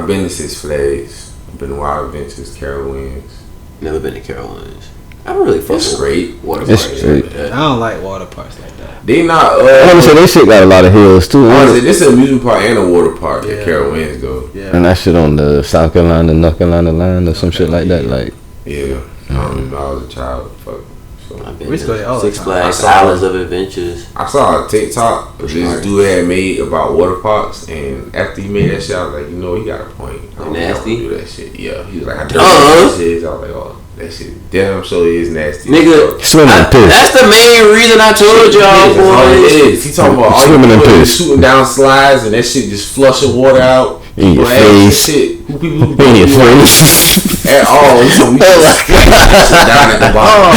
been to Six Flags. I've been to Wild Adventures, Carowinds. Never been to Carowinds. I don't really fuck with great water parks. I don't like water parks like that. They not. I want to say they shit got a lot of hills too. This is an amusement park and a water park that Carowinds go. Yeah. And that shit on the South Carolina, North Carolina line or some shit like that. Like, yeah. I was a child. Fuck. So I've been to Six Flags, Islands of Adventures. I saw a TikTok this dude had made about water parks, and after he made that shit, I was like, you know, he got a point. I don't nasty? do that shit. Yeah, he was like, I don't know what shit. I was like, oh, that shit damn sure is nasty. Nigga, swimming in piss. That's the main reason I told y'all, boy. He talking about swimming in piss, shooting down slides, and that shit just flushing water out. In your face. In your face. At all. So we just down at the bottom.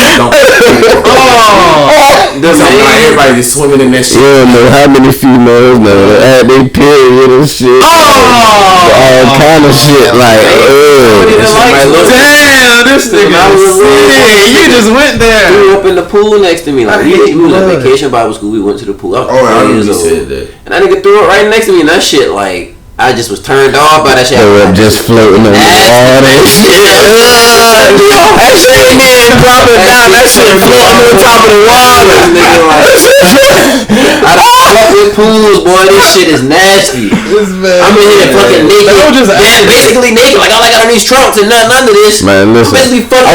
Everybody just swimming in that shit. You don't know how many females at their period and shit. All kind of shit. Like, damn, this nigga. You just went there. We were up in the pool next to me. Like, we was on vacation Bible school. We went to the pool. I really said that. And that nigga threw it right next to me, and that shit, like, I just was turned off by that shit. They were just floating on the water and shit. That shit ain't even dropping down. That shit floating on top of the water. I don't fuck with pools, boy. This shit is nasty. I'm in here fucking naked. Basically naked. Like, all I got on these trunks and nothing under this. Man, listen. I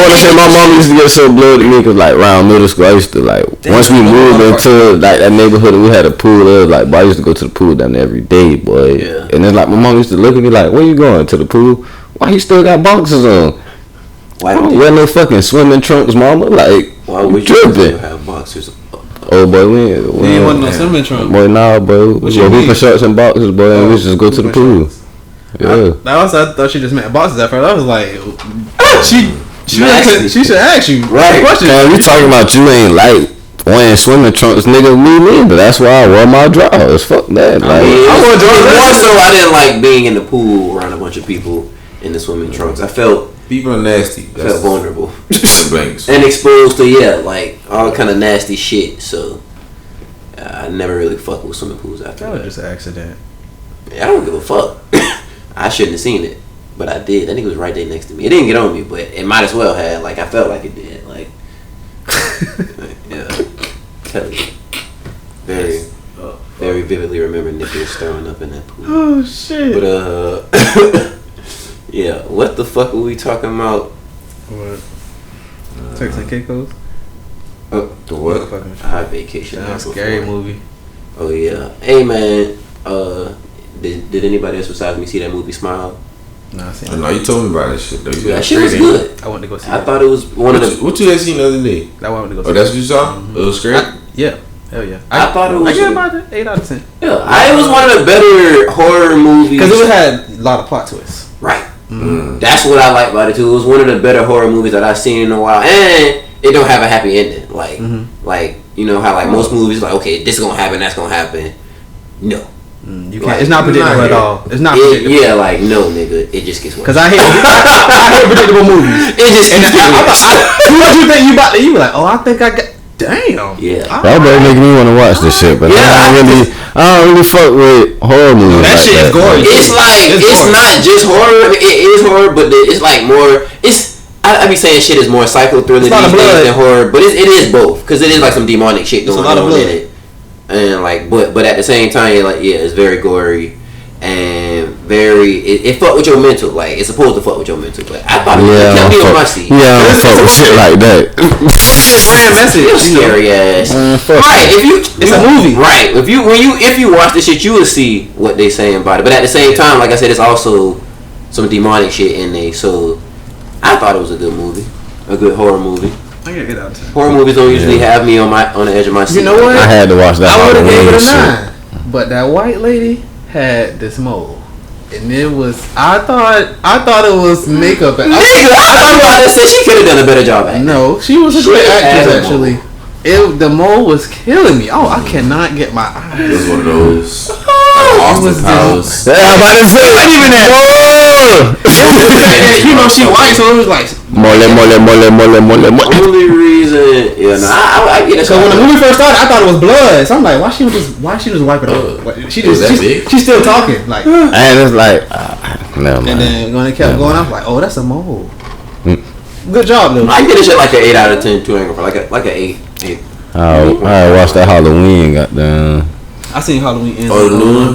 want to say my mom used to get so bloody me because, like, around middle school, I used to, like, once we moved into, like, that neighborhood and we had a pool, it was like, boy, I used to go to the pool down there every day, boy. Yeah. And then, like, my mom used to look at me like, where you going? To the pool? Why you still got boxers on? Why I don't wear no fucking swimming trunks, mama. Like, why would you have boxers? Oh, boy, we ain't want no swimming trunks. Boy, nah, boy. We go hooping shorts and boxers, boy, and we just go to the pool. Yeah. I thought she just meant boxers at first. I was like, she should ask you. Right. Man, we talking about you ain't like wearing swimming trunks, nigga. Me neither. That's why I wear my drawers. Fuck that. Like, I wore drawers more so I didn't like being in the pool around a bunch of people in the swimming trunks. I felt people are nasty. Felt vulnerable blanks. and exposed to like all kind of nasty shit. So I never really fucked with swimming pools after that. That was just an accident. I don't give a fuck. I shouldn't have seen it, but I did. I think it was right there next to me. It didn't get on me, but it might as well have. Like I felt like it did. Like, yeah, tell you, very vividly remember Nicholas throwing up in that pool. Oh shit! But yeah. What the fuck were we talking about? What? Turks and Caicos. The what? High Vacation. That's a scary movie. Oh yeah. Hey man. Did anybody else besides me see that movie Smile? No, I seen it. No, you told me about that shit though. That shit was good. I went to go see it. I thought it was one of the. What you had seen the other day? That one I went to go see. Oh, that's what you saw? Mm-hmm. It was scary? Yeah. Hell yeah. I thought it was. I gave about an 8 out of 10. Yeah, it was one of the better horror movies. Because it had a lot of plot twists. Right. Mm-hmm. That's what I like about it too. It was one of the better horror movies that I've seen in a while. And it don't have a happy ending. Like you know how like most movies like, okay, this is gonna happen, that's gonna happen. No. You can't. It's not predictable at all. It's not predictable. Yeah, like no, nigga. It just gets worse. Because I hate predictable movies. It just gets worse. What you think you about to? You be like, oh, I think I got. Damn. Yeah. That better make me want to watch this shit, but I don't really fuck with horror movies. That shit is gory. It's like it's not just horror. It is horror, but it's like more. I be saying shit is more psycho thriller these days than horror, but it is both because it is like some demonic shit going on in it. And like, but at the same time, it's very gory and very. It fuck with your mental. Like it's supposed to fuck with your mental. But I thought it kept me on my seat. Yeah, I fuck with shit like that. It's a brand message. Scary ass. Right? It's a movie. Right? If you watch this shit, you will see what they saying about it. But at the same time, like I said, it's also some demonic shit in there. So I thought it was a good movie, a good horror movie. I gotta get out. Horror movies don't usually have me on the edge of my seat. You know what? I had to watch that. I would have gave it a 9, but that white lady had this mole, and it was. I thought it was makeup. I thought about she could have done a better job at it. No, she was a great actress actually. The mole was killing me. Oh, I cannot get my eyes. It was one of those. Austin Powers. Yeah, I'm about to say. Not even that. You know she white, so it was like mole. Only reason, I get it. So when the movie first started, I thought it was blood. So I'm like, why she was wiping it off? She's still talking like. And it's like, no man. And then when it kept going, I was like, oh, that's a mole. Good job, though. I get a shit like an 8 out of 10 too. Like an 8. I watched that Halloween. Goddamn. I seen Halloween in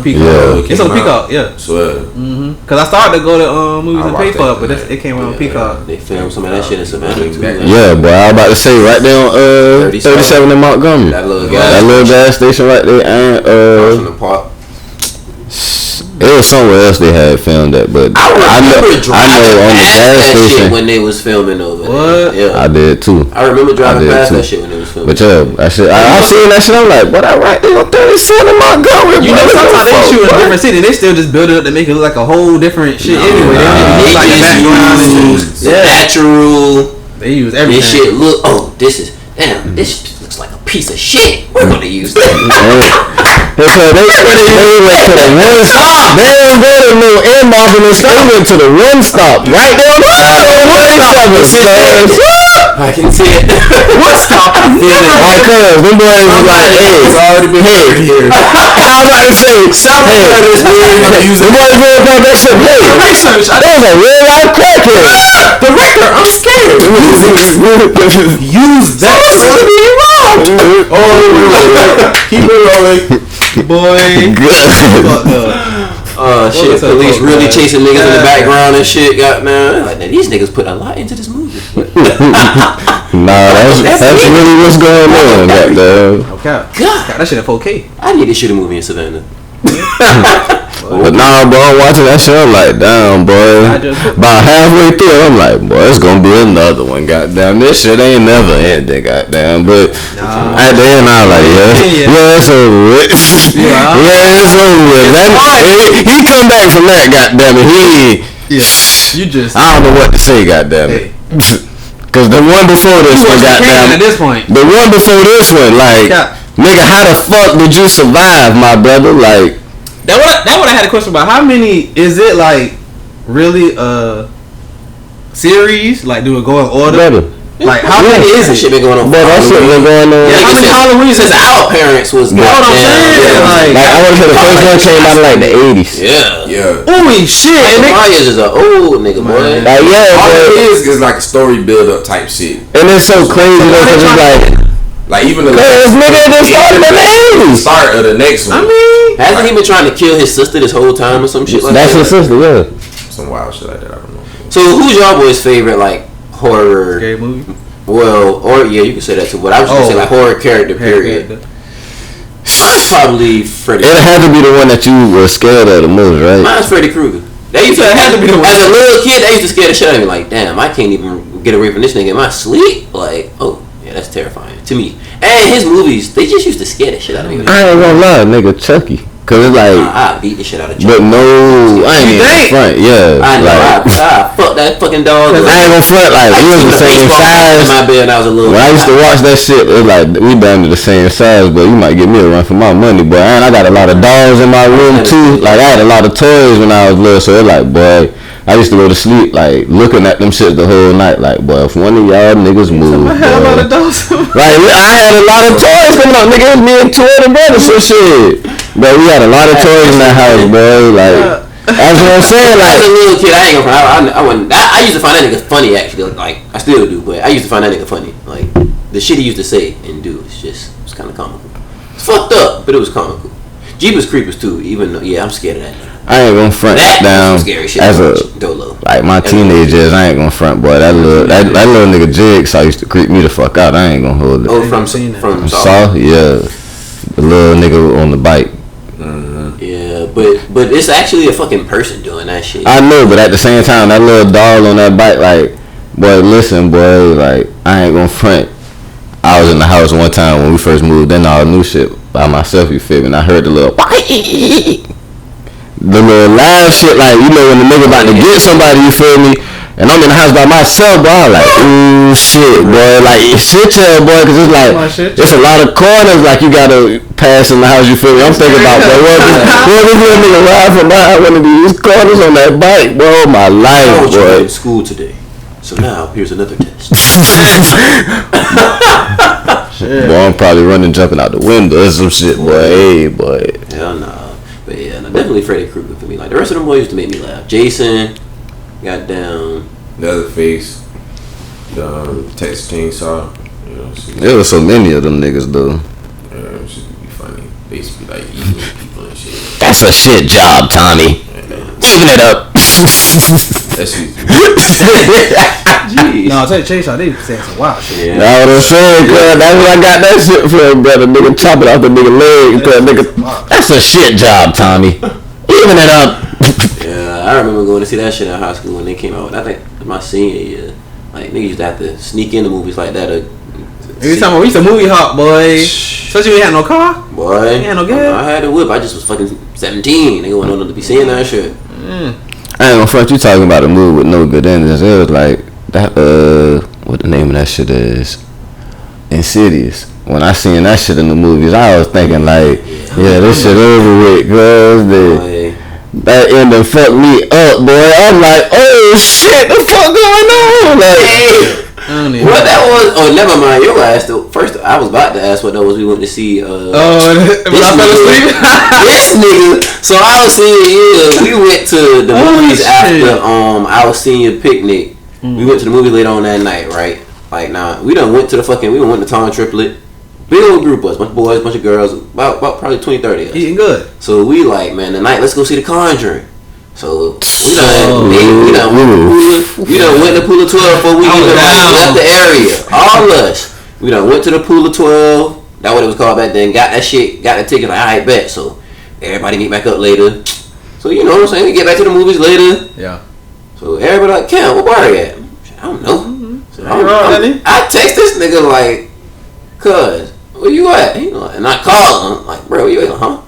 Peacock. Yeah. It's on Peacock, yeah. Swear. Cause I started to go to movies and pay for it, but it came out on Peacock. They filmed some of that shit in Savannah too. Yeah, boy, I was about to say right there on 37 in Montgomery. That little gas station right there, and from the park. It was somewhere else they had filmed that, but I know on the gas station when they was filming over there. What? Yeah. I did too. I remember driving past that shit when they was filming. But yeah, I seen that shit. I'm like, but I right there on 37 in Montgomery. You know, sometimes they shoot in a different city, they still just build it up to make it look like a whole different shit. Anyway, they like use natural. They use everything. This shit look. Oh, this looks like a piece of shit. We're gonna use that. Because they went to the one stop. They didn't go to no inbox and they went to the one stop right there on the I can see it. What stop? I feel it. All cuz them boys was like, hey, it's already been heard here. I was about to say, hey, the boys really about that shit. Hey, research. There's a real life crackhead. Director, I'm scared. Use that. Keep it rolling. Boy. Shit, police really chasing niggas in the background and shit. Goddamn, like these niggas put a lot into this movie. Nah, that's really what's going on. Goddamn. Okay. God, that shit at 4K. I need to shoot a movie in Savannah. But nah, bro, I'm watching that shit. I'm like, damn, boy. About halfway through, I'm like, boy, it's gonna be another one. Goddamn, this shit ain't never ending. Goddamn, but at the end, I'm like, it's over with. It's over with. He come back from that. Goddamn it, I don't know what to say. Goddamn it. Cause the one before this one, goddamn. At this point, the one before this one, like, nigga, how the fuck did you survive, my brother? Like. That what I had a question about. How many is it, like, really series? Like, do it go in order? Brother, Like how many is it? Shit been going on. But that shit been going on. Yeah, how many Halloween since our parents was? You know what I'm saying? Like I want to say the first one came out in like the 80s. Yeah. Holy shit! Myers is an old nigga, boy. Like all it is like a story build up type shit. And it's so crazy though, because it's like even the this nigga just started in the 80s. Start of the next one. I mean, hasn't he been trying to kill his sister this whole time or some shit like that? That's his sister, yeah. Some wild shit like that. I don't know. So who's y'all boys' favorite like horror? scary movie. Well, or yeah, you can say that too. But I was just gonna say like horror character. Period. Mine's probably Freddy. It had to be the one that you were scared of the most, right? Mine's Freddy Krueger. They used to have to be the one. As a little kid, they used to scare the shit out of me. Like, damn, I can't even get away from this nigga in my sleep. Like, oh yeah, that's terrifying to me. And his movies, they just used to scare the shit out of me. I ain't gonna lie, nigga, Chucky. Cause it's like I beat the shit out of Chucky. But no, I ain't even front. Yeah, I know. like, I fuck that fucking dog. I ain't gonna front. Like we was the same size. In my bed, I was a little. When I used to watch that shit, it was like we down to the same size. But you might get me a run for my money, boy. And I got a lot of dolls in my room too. Like I had a lot of toys when I was little, so it's like, boy, I used to go to sleep like looking at them shit the whole night. Like, boy, if one of y'all niggas move, I had a lot of dolls. Like I had a lot of toys coming up, nigga. It was me and two other brothers, so shit. But we had a lot of toys in that house, bro. Like, that's what I'm saying. Like, as a little kid, I ain't gonna. I used to find that nigga funny. Actually, like I still do, but I used to find that nigga funny. Like the shit he used to say and do, it's kind of comical. It's fucked up, but it was comical. Jeepers Creepers too. Even though, yeah, I'm scared of that nigga. I ain't gonna front that down scary shit as a Dolo. Like my teenagers. I ain't gonna front, boy. That little nigga Jigsaw used to creep me the fuck out. I ain't gonna hold it. Oh, from Saw, yeah, the little nigga on the bike. Yeah, but it's actually a fucking person doing that shit. I know, but at the same time, that little doll on that bike, like, boy, listen, boy, like, I ain't gonna front. I was in the house one time when we first moved in, all new shit by myself, you feel me? And I heard the little loud shit, like, you know, when the nigga about to get somebody, you feel me? And I'm in the house by myself, boy. I'm like, ooh, shit, boy. Like, shit, yeah, boy, because it's like, it's a lot of corners, like, you gotta pass in the house, you feel me? I'm thinking about, boy, what if this nigga ride from behind one of these corners on that bike, bro? My life, boy. In school today. So now, here's another test. Boy, I'm probably running, jumping out the window or some shit, boy. Hey, boy. Hell no. But yeah, no, definitely Freddy Krueger for me. Like, the rest of them boys used to make me laugh. Jason, goddamn. Leatherface, the Texas Chainsaw. You know, there was so many of them niggas, though. Yeah, it should be funny. They used to be like eating people and shit. That's a shit job, Tommy. Even it up. That's easy. No, I'll tell you, Chainsaw, they saying some wild shit. Yeah. That's what I'm saying, cuz. That's where I got that shit from, brother. Nigga chopping off the nigga leg. Cuz, nigga, that's a shit job, Tommy. Even it up. Yeah, I remember going to see that shit in high school when they came out. I think my senior year. Like, niggas used to have to sneak into movies like that. Every time we used to movie hop, boy. Especially when you had no car. Boy. You had no gas. I had a whip. I just was fucking 17. They went on to be seeing that shit. I ain't gonna front you talking about a movie with no good endings. It was like that. What the name of that shit is? Insidious. When I seen that shit in the movies, I was thinking like, yeah, this shit over with, cuz that ending fucked me up, boy. I'm like, oh shit, the fuck going on? Like, what that was? Oh, never mind. Your ass. First, I was about to ask what that was. We went to see. When I fell asleep. This nigga. So I was seeing. We went to the movies after our senior picnic. We went to the movie later on that night, right? Like, now we done went to we went to Tom Triplet. Big old group of us, bunch of boys, bunch of girls, about probably 20, 30 of us. Eating good. So we like, man, tonight let's go see The Conjuring. So we done went to Pool of 12 before we even left the area. All us. We done went to the Pool of 12. That's what it was called back then. Got that shit, got the ticket. Like, alright, bet. So everybody meet back up later. So you know what I'm saying? We get back to the movies later. Yeah. So everybody like, Cam, where Barry at? I don't know. So I text this nigga like, cuz, where you at? And I call him like, bro, where you at? Huh?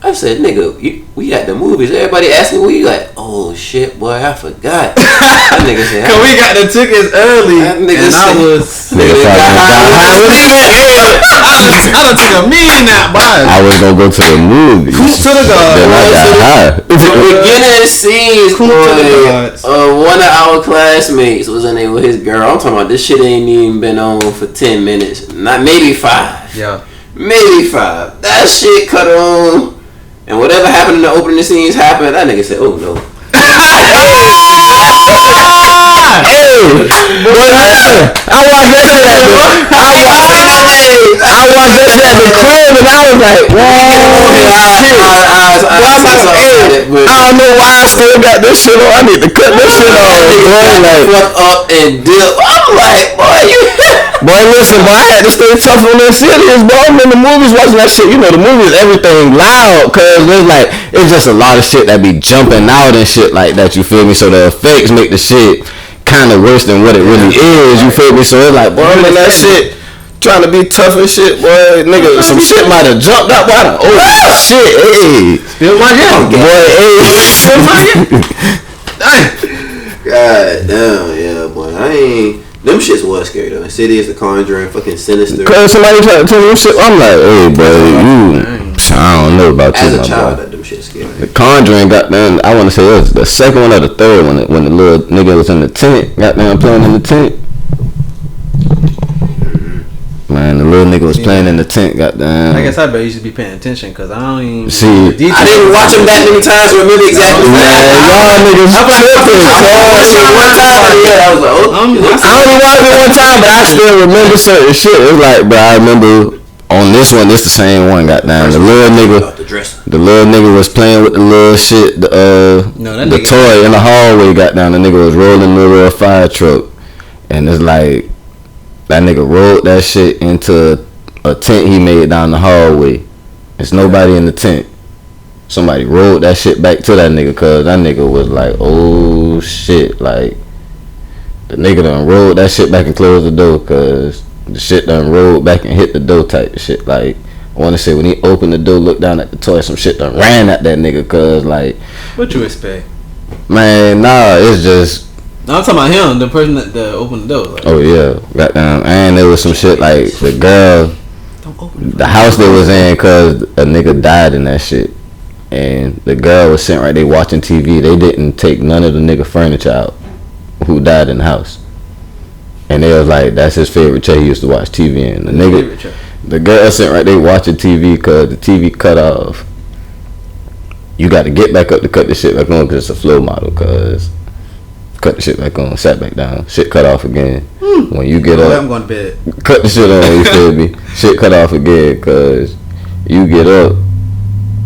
I said, nigga, we at the movies. Everybody asked me where you at. Oh shit, boy, I forgot. That nigga said, cause we got the tickets early, and I was. I done took a million out, boy. I was gonna go to the movies. Coop to the gods. Then I got high. The beginning scenes, boy, one of our classmates was in there with his girl. I'm talking about this shit ain't even been on for 10 minutes. Not maybe 5. Yeah. Maybe 5. That shit cut on. And whatever happened in the opening scenes happened. That nigga said, "Oh no." Hey, boy, listen. I watched that shit at the crib, and I was like, "Whoa, shit!" I don't know why I still got this shit on. I need to cut this shit off. Boy, like, fuck up and dip. I'm like, boy, you. Boy, listen, boy, I had to stay tough on that serious, boy. I'm in the movies watching that shit. You know, the movies, everything loud, cause there's like, it's just a lot of shit that be jumping out and shit like that. You feel me? So the effects make the shit kind of worse than what it really is. You feel me? So it's like, boy, I'm in that shit trying to be tough and shit, boy. Nigga, some shit might have jumped out. Boy, oh shit, hey, Spill my gun, boy, hey, spill my gun. God damn, yeah, boy. I ain't. Them shits was scary though. Insidious, The Conjuring, fucking Sinister. Cause somebody tried to tell me shit, I'm like, hey, boy, I don't know about you, as a my child, boy. that them shit scary. The Conjuring, goddamn, I want to say it was the second one or the third one when the little nigga was in the tent, goddamn, playing in the tent. Man, the little nigga was playing in the tent, goddamn. I guess I bet you should be paying attention, cause I don't even see. I didn't watch him that many times to remember exactly. Man, y'all niggas tripping. One time, I was like, oh. I only watched it one time, but I still remember certain shit. It's like, bro, I remember on this one, this the same one, goddamn. The little nigga was playing with the little shit, the toy in the hallway, goddamn. The nigga was rolling the little fire truck, and it's like that nigga rolled that shit into a tent he made down the hallway. There's nobody in the tent. Somebody rolled that shit back to that nigga, cause that nigga was like, oh shit, like the nigga done rolled that shit back and closed the door, cause the shit done rolled back and hit the door type of shit. Like, I want to say when he opened the door, looked down at the toy, some shit done ran at that nigga, cause like, what you expect? Man, nah, it's just. No, I'm talking about him, the person that opened the door. Like, oh yeah, goddamn, and there was some shit like the girl, the house they was in, cause a nigga died in that shit, and the girl was sitting right there watching TV. They didn't take none of the nigga furniture out who died in the house, and they was like, that's his favorite chair he used to watch TV in. The girl sitting right there watching TV, cause the TV cut off. You got to get back up to cut the shit back on, cause it's a flow model, cause. Cut the shit back on, sat back down, shit cut off again. When you get up, I'm going to bed. Cut the shit on, you feel me? Shit cut off again, cause you get up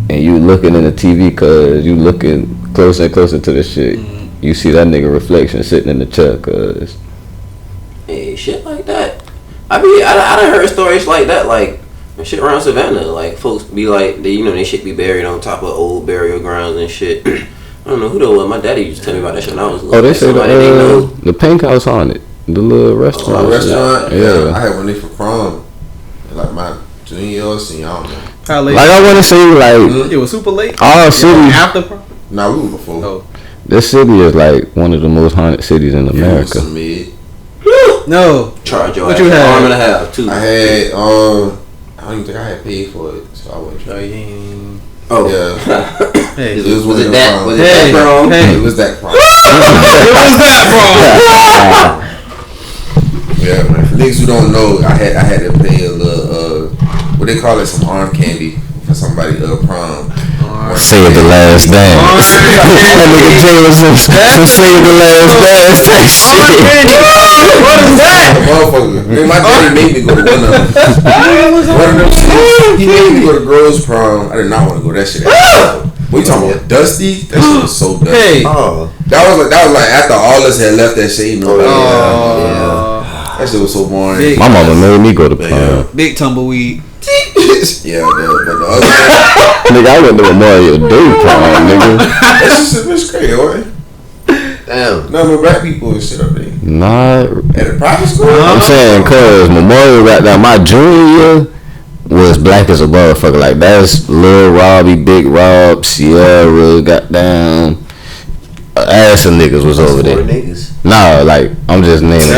and you looking in the TV, cause you looking closer and closer to the shit. You see that nigga reflection sitting in the chair, cause hey, shit like that. I mean, I done heard stories like that, like shit around Savannah, like folks be like, they shit be buried on top of old burial grounds and shit. I don't know who that was. My daddy used to tell me about that shit when I was little. Oh, they say the Pink House on it. The little restaurant. Oh, restaurant? Yeah. I had one day for prom. Like my junior or senior, I don't know. How late? Like I want to say like. It was super late? Our city. After prom? Nah, we were before. Oh. This city is like one of the most haunted cities in America. No. Charge your what ass you had? arm and a half, too. I had, I don't even think I had paid for it, so I wasn't trying. Oh yeah. Hey, was it that prom? Hey. It was that prom. It was that prom. Yeah, man. For niggas who don't know, I had to pay a little what they call it, some arm candy for somebody prom. Save the last dance. That nigga Jay was some save the last dance type shit. What is that? Motherfucker. My daddy made me go to one of them. He made me go to girls' prom. I did not want to go. That shit. What you talking about? Dusty? That shit was so dusty. Hey. That was like after all us had left that shit. You know, that shit was so boring. My mama made me go to prom. Big tumbleweed. Yeah, but the other nigga, I went to Memorial Day prom, nigga. That's just crazy, right? Damn. None of black people and shit up there. Nah. At a private school? I'm saying, cause Memorial right now, my junior year, was black as a motherfucker. Like that's Lil Robbie, Big Rob, Sierra, goddamn. Ass of niggas was over there. Nah, like I'm just naming a few.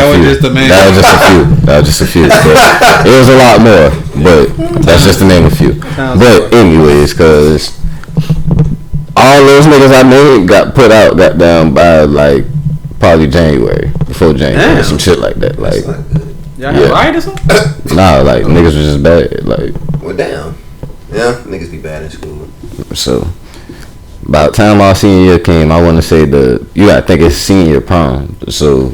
That was just a few. But it was a lot more, but that's just to name a few. But anyways, cause all those niggas I knew got put out goddamn by like probably before January, some shit like that. Like, y'all have riot or something? Nah, like niggas was just bad. Like, well, damn. Yeah, niggas be bad in school. So. By the time our senior year came, I want to say you gotta think it's senior prom. So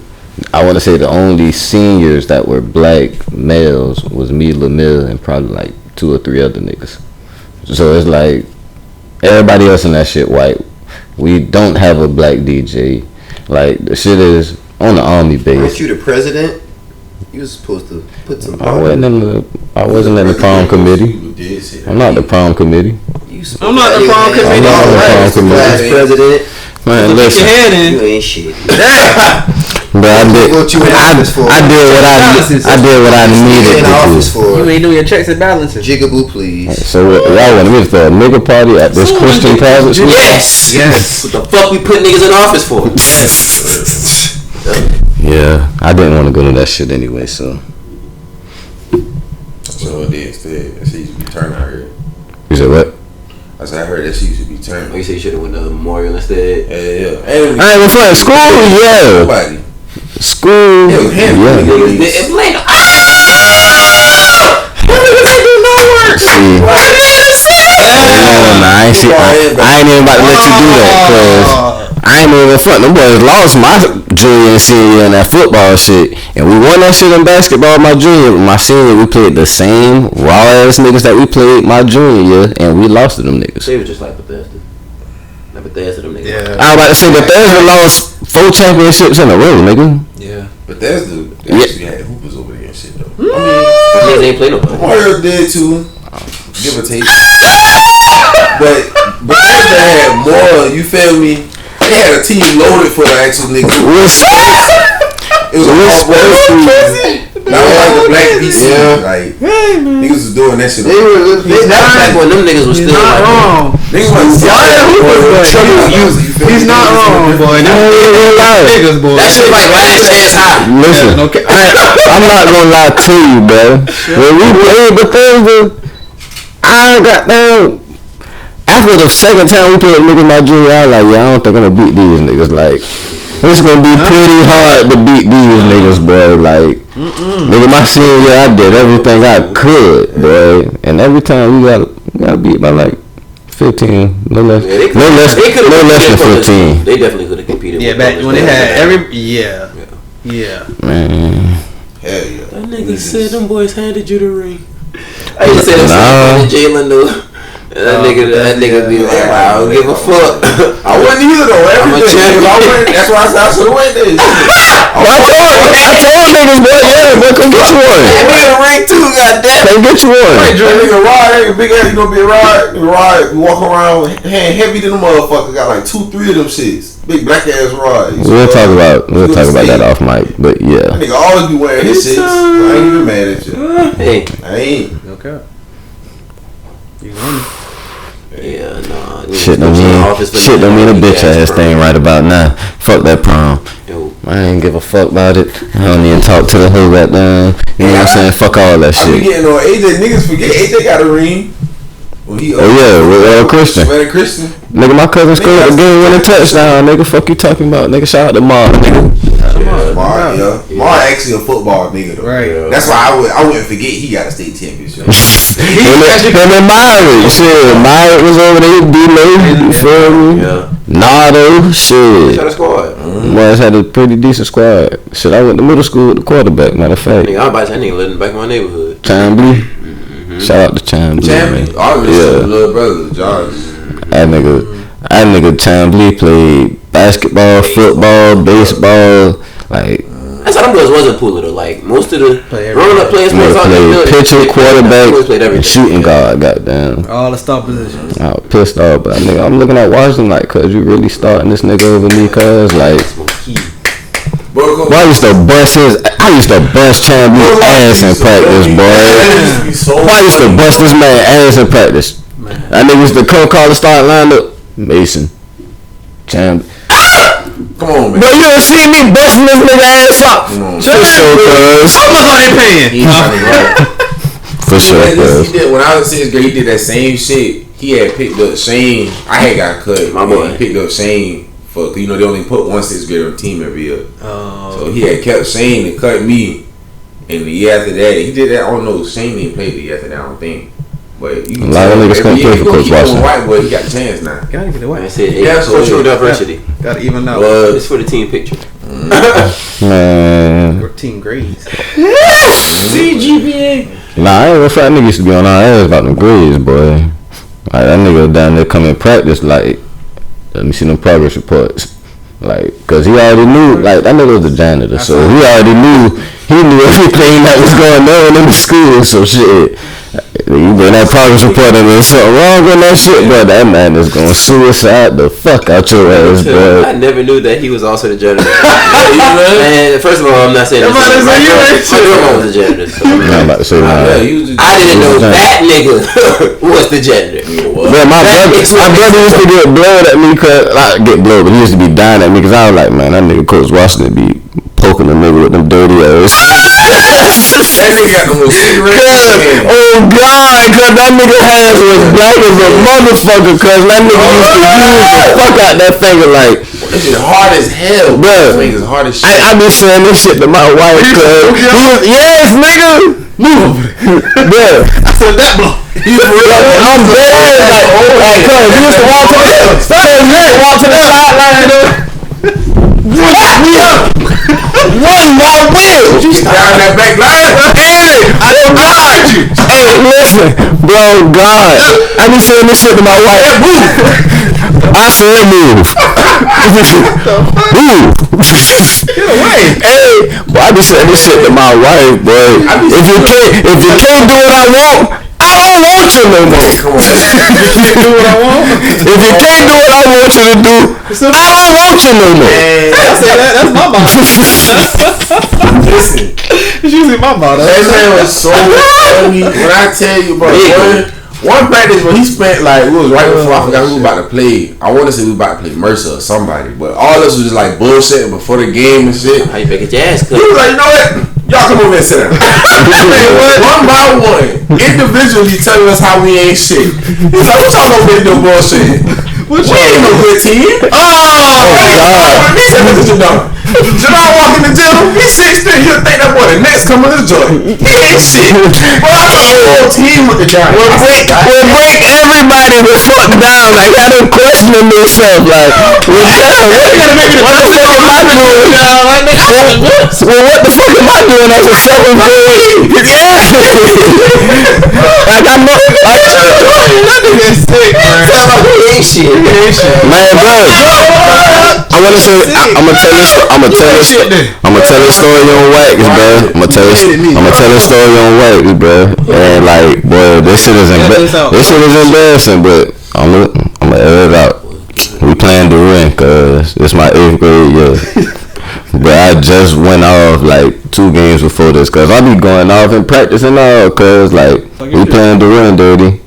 I want to say the only seniors that were black males was me, Lamille, and probably like 2 or 3 other niggas. So it's like everybody else in that shit white. We don't have a black DJ. Like the shit is on the army base. Weren't you the president? You was supposed to put some. I wasn't in the prom committee. I'm not the prom committee. I'm not the prom committee. I'm not the prom committee. President. Man, listen. You ain't shit. But I did what I needed to do. You ain't doing your checks and balances. Jigaboo, please. So y'all want me to throw a nigga party at this Christian private school? Yes. What the fuck we put niggas in office for? Yeah, I didn't want to go to that shit anyway, so. So it did instead. That shit used to be turned out here. You said what? I said I heard that shit used to be turned. Oh, you said you should have went to the memorial instead? Yeah. I ain't gonna school, yeah. Nobody. School, it was him. It's late. I ain't even about to let you do that, cause I ain't even front. Them boys lost my junior and senior in that football shit, and we won that shit in basketball my junior. My senior, we played the same raw ass niggas that we played my junior year, and we lost to them niggas. They were just like Bethesda. Like Bethesda, them niggas. Yeah. I was about to say Bethesda lost 4 championships in a row, nigga. Yeah. Bethesda actually had hoopers over there and shit though. I mean, they ain't play nobody. Mario did too, give or take. But Bethesda had more. You feel me? They had a team loaded for the actual niggas. It was a not like the black VC. Like niggas was doing that shit. That was back when them niggas was still not wrong. Niggas He's not wrong, boy. Niggas, boy. That shit like last chance high. Listen, I'm not gonna lie to you, bro. When we played Bethesda, I got down. After the second time we played niggas my junior, I was like, yeah, I don't think I'm gonna beat these niggas. Like, it's gonna be pretty hard to beat these niggas, boy. Like, nigga, my senior year, I did everything I could, boy. And every time we got beat by like 15, no less than 15. They definitely could have competed. Yeah, back when they had yeah. Man. Hell yeah. That nigga said them boys handed you the ring. I used to say that shit in Jalen though. That nigga be like, I don't give a fuck. I wouldn't either though. That's why I said I should have went there. I told niggas, boy, yeah, boy, come get you one. We in the ring too, goddamn. Come get you one. Nigga ride, big ass, you gonna be a ride. We walk around, hand heavy to the motherfucker. Got like 2-3 of them shits. Big black ass ride. We'll talk about that off mic, but yeah. That nigga always be wearing his shits. I ain't even mad at you. Hey, I ain't. Okay. You won. Yeah, nah. Shit don't mean a bitch ass thing right about now. Fuck that prom. Yo. I ain't give a fuck about it. I don't even talk to the whole goddamn. You know what I'm saying? Fuck all that shit. I be getting on AJ. Niggas forget AJ got a ring. With Christian. Nigga, my cousin scored a game winning touchdown. Nigga, fuck you talking about? Nigga, shout out to Mar. Nigga. Mar actually a football nigga though. Right. That's why I wouldn't forget he got a state championship. Him and Myrick. Shit, Myrick was over there. D-Lay. You feel me? Yeah. Nardo. Shit. Had a squad. Boys had a pretty decent squad. Shit, I went to middle school with the quarterback. Matter of fact. Nigga, I was about to say, nigga lived in the back of my neighborhood. Time Blue. Shout out to Cham Blue. Little brother, Josh. That nigga Cham Blue played basketball, football, baseball. Like, that's how them boys wasn't pooler though. Like most of the growing up playing sports, played pitcher, quarterback, shooting guard. Goddamn. All the star positions. I was pissed off, but I'm looking at Washington like, cause you really starting this nigga over me, cause like. I used to bust Chamberlain's ass in practice, boy. I used to bust this man ass in practice. That nigga used to call the start lineup. Mason, Chamberlain. Come on, man. But you don't see me busting this nigga ass up. For sure, cuz. How much are they paying? For sure, cuz. When I was in 6th grade, he did that same shit. He had picked up Shane. I had got cut. My boy picked up Shane. You know, they only put one 6th grader on the team every year. So he had kept Shane and cut me. And the year after that, he did that. I don't know. Shane didn't play the year after that, I don't think. But you can a lot of niggas can't play for Coach Washington. White boy, he got a chance now. Gotta get it white. That's it. Yeah, cultural diversity. Gotta even out. It's for the team picture. Man. Team grades. CGPA. Nah, I ain't gonna fat nigga used to be on our ass about them grades, boy. Like, that nigga down there come in practice, like, let me see them progress reports. Like, cause he already knew, like, that nigga was the janitor, so he already knew everything that was going on in the school, so shit. You bring that progress report and there's something wrong with that shit, bro. That man is gonna suicide the fuck out your ass, bro. I never knew that he was also the janitor. And first of all, I'm not saying that. My grandma was the janitor. So, I'm about to say that. I didn't know that nigga was the janitor. Yeah, my brother used to get blowed at me, but he used to be dying at me because I was like, man, that nigga Coach Washington be poking the nigga with them dirty ass. That nigga got the most cigarettes. Oh God, cause that nigga hands was black as a motherfucker, cause that nigga used to use the fuck out that finger like. That shit hard as hell, bro. That finger's hard as shit. I be saying this shit to my wife, cause yes, nigga. Move over there. I said that blow. I'm dead. Like, cuz you used to walk to the sideline. Wrap me up. One more wheel. You down that back line. Hey, I don't got you. Hey, listen, bro, God. I be saying this shit to my wife. Move. I said move. Move. Get away. Hey, boy, I be saying this shit to my wife, boy. If you can't do what I want, I don't want you no more. If you can't do what I want you to do, I don't want you no more. I say that's my motto. Listen, it's usually my motto. That man was so funny. When I tell you, bro, one practice when he spent like, it was right before I forgot who was about to play. I want to say we was about to play Mercer or somebody, but all this was just like bullshit before the game and shit. How you get your ass cut? He was like, you know what? Y'all come over here and sit down. One by one, individually telling us how we ain't shit. He's like, what y'all gonna be doing bullshit? We ain't no good team. God. He said, look at Jadon. Jadon walk in the gym, he's 6'3". You'll think that boy the next coming to the joint. He ain't shit. But I thought the whole team with the Giants. We'll break everybody the fuck down. Like, I don't question themselves. Like, what the fuck am I doing? Well, what the fuck am I doing as a 7th grade? Yeah. Like, I know. That nigga is sick, man. He ain't shit. Man, bro. I'm gonna tell this story on wax, bro. I'm gonna tell this story on wax, bro. And like, boy, this shit is embarrassing, but I'm gonna air it out. We playing Duran, cause it's my 8th grade year. But I just went off like 2 games before this, cause I be going off in practice and all, cause like we playing Duran dirty.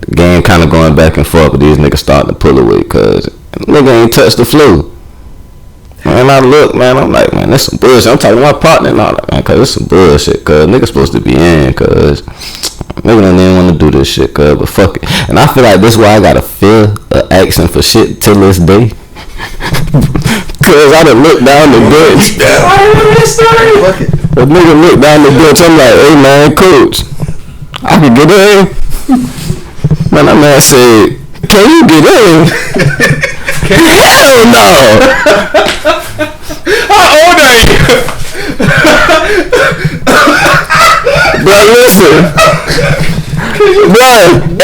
The game kind of going back and forth, but these niggas starting to pull away, cause nigga ain't touched the floor. And I look, man, I'm like, man, that's some bullshit. I'm talking to my partner and all that, man, cause it's some bullshit, cause niggas supposed to be in, cause nigga don't even want to do this shit, cause, but fuck it. And I feel like this is why I gotta feel action for shit till this day. Cause I done looked down the bench. A nigga looked down the bench, I'm like, hey man, coach, I can get in. Man, that man said, can you get in? Hell no! How old are you? Bro, listen. Bro,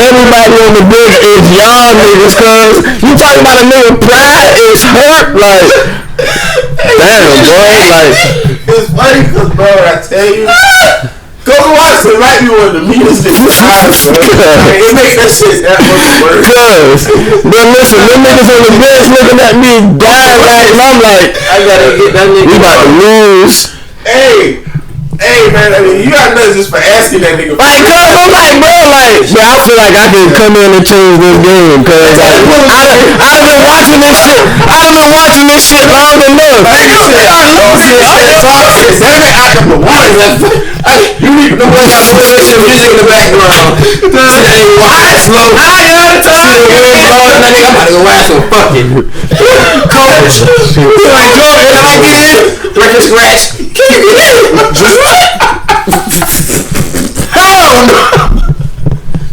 everybody on the bench is y'all niggas, cause you talking about a nigga pride is hurt, like, damn, boy, like. It's funny cause, bro, I tell you, Coach Watson might be one of the meanest niggas alive, bro. It makes that shit that much worse. But listen, them niggas on the bench looking at me dying like, and I'm like, I gotta get that nigga. We about to lose. Hey, man, I mean, you got nothing just for asking that nigga. Like, cause I'm like, bro, like, man, I feel like I can come in and change this game, cause like, I've been watching this shit. I've been watching this shit long enough. Like, you said, I lose it. Damn it, I come to watch that. You need to know what some music in the background. Why slow? I'm about to go ask some fucking coach. Like, Jordan, can I get in? Record scratch. Can you get in? Just hell no!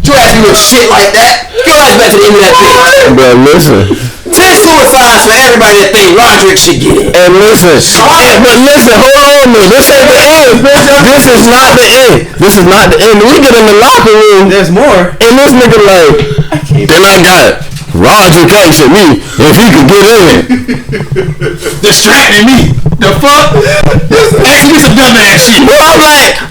You ask me no shit like that? Go ask back to the end of that bitch. But listen. 10 suicides for everybody that think Roderick should get it. And listen, but listen, hold on, man. This ain't the end. This is not the end. This is not the end. We get in the locker room. There's more. And this nigga like, then I got Roderick asking me if he could get in. Distracting me. The fuck? Ask me some dumbass shit. Well,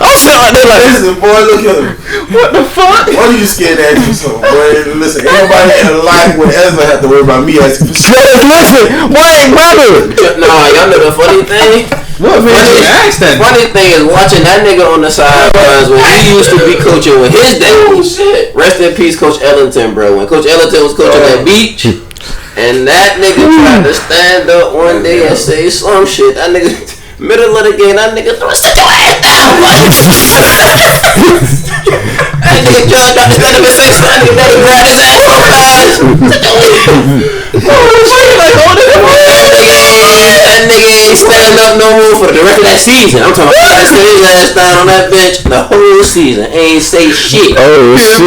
I'm sitting right there like, listen, boy, look at him. What the fuck? Why are you scared to ask me something, boy? Listen, ain't nobody in life would ever have to worry about me asking for shit. listen, wait, brother. Nah, y'all know the funny thing? What made you ask that? Funny thing is watching that nigga on the sidelines when he used to be coaching with his dad. Oh shit! Rest in peace, Coach Ellington, bro. When Coach Ellington was coaching at Beach, and that nigga tried to stand up one day and say some shit. That nigga, middle of the game, that nigga threw sit your ass down. That nigga John tried to stand up and say something. That nigga grabbed his ass so fast. That nigga ain't standing up no more for the rest of that season. I'm talking about his ass down on that bench the whole season. Ain't say shit. Oh shit!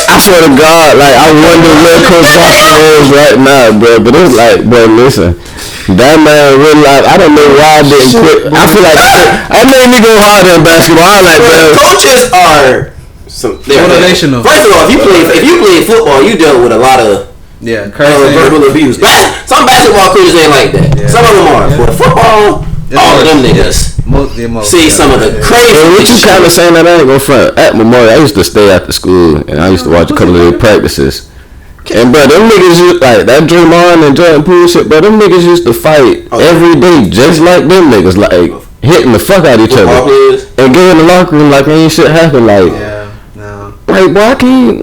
I swear to God, like I wonder where Coach Watson is right now, bro. But it's like, bro, listen. That man really like, I don't know why I didn't quit. I feel like I made me go harder in basketball. I like, bro. Coaches are motivational. First of all, if you play football, you deal with a lot of verbal abuse. Some basketball coaches ain't like that. Yeah. Some of them are. But football, all of them niggas see some of the crazy. And what you kind of saying that I ain't gonna front at Memorial? I used to stay after school and I used to watch a couple of their practices. And bro, them niggas used, like that Draymond and Jordan Poole shit, bro, them niggas used to fight every day just like them niggas, like hitting the fuck out of each other and get in the locker room like ain't shit happen, like like boy, I can't.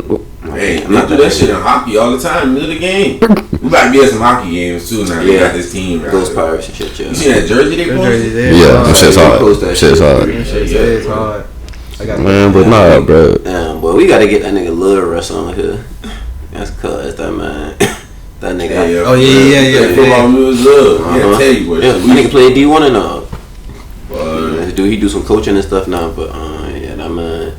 Hey, I do that shit in hockey all the time, middle of the game. We about to be at some hockey games too now. We got this team, right? Those Pirates and shit, You see that jersey they posted? Yeah, that shit's hard. Shit's hard. It's hard. Man, but nah, bro. Damn, boy, we gotta get that nigga Lil Russ on here. That's cuz that man. That nigga. Yeah. Football news love. Yeah, tell you what. Yeah, that nigga play D1 and all. He do some coaching and stuff now, but yeah, that man.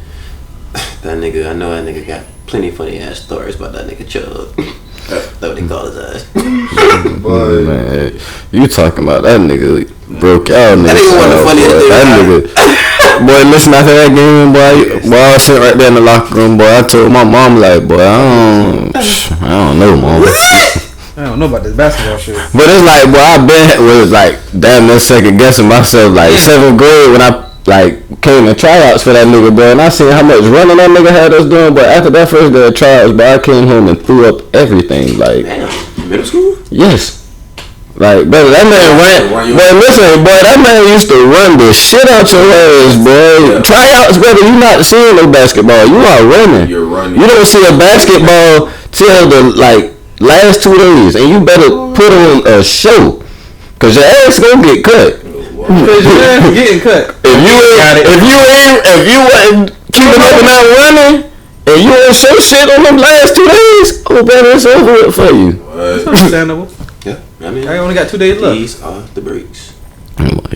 That nigga, I know that nigga got plenty funny ass stories about that nigga Chubb. That's what they call his ass. Boy, man, you talking about that nigga broke out? That nigga one of the funniest things. That nigga. Boy, listen, after that game, boy, I was sitting right there in the locker room, boy. I told my mom, like, boy, I don't know, mom. I don't know about this basketball shit. But it's like, boy, I was like, damn, no second guessing myself. Like, 7th grade when I like came to tryouts for that nigga, bro, and I seen how much running that nigga had us doing. But after that first day of tryouts, bro, I came home and threw up everything. Like, damn, middle school? Yes. Like, brother, that man ran. Boy, listen, boy, that man used to run the shit out your ass, boy. Yeah. Tryouts, brother, you not seeing no basketball. You are running. You're running. You don't see a basketball till the last 2 days, and you better put on a show, cause your ass gonna get cut. Cause your ass getting cut. If you wasn't keeping up and not running, and you ain't show shit on them last 2 days, oh, brother, it's over with for you. It's understandable. Yeah, I mean, I only got 2 days left. These are the breaks.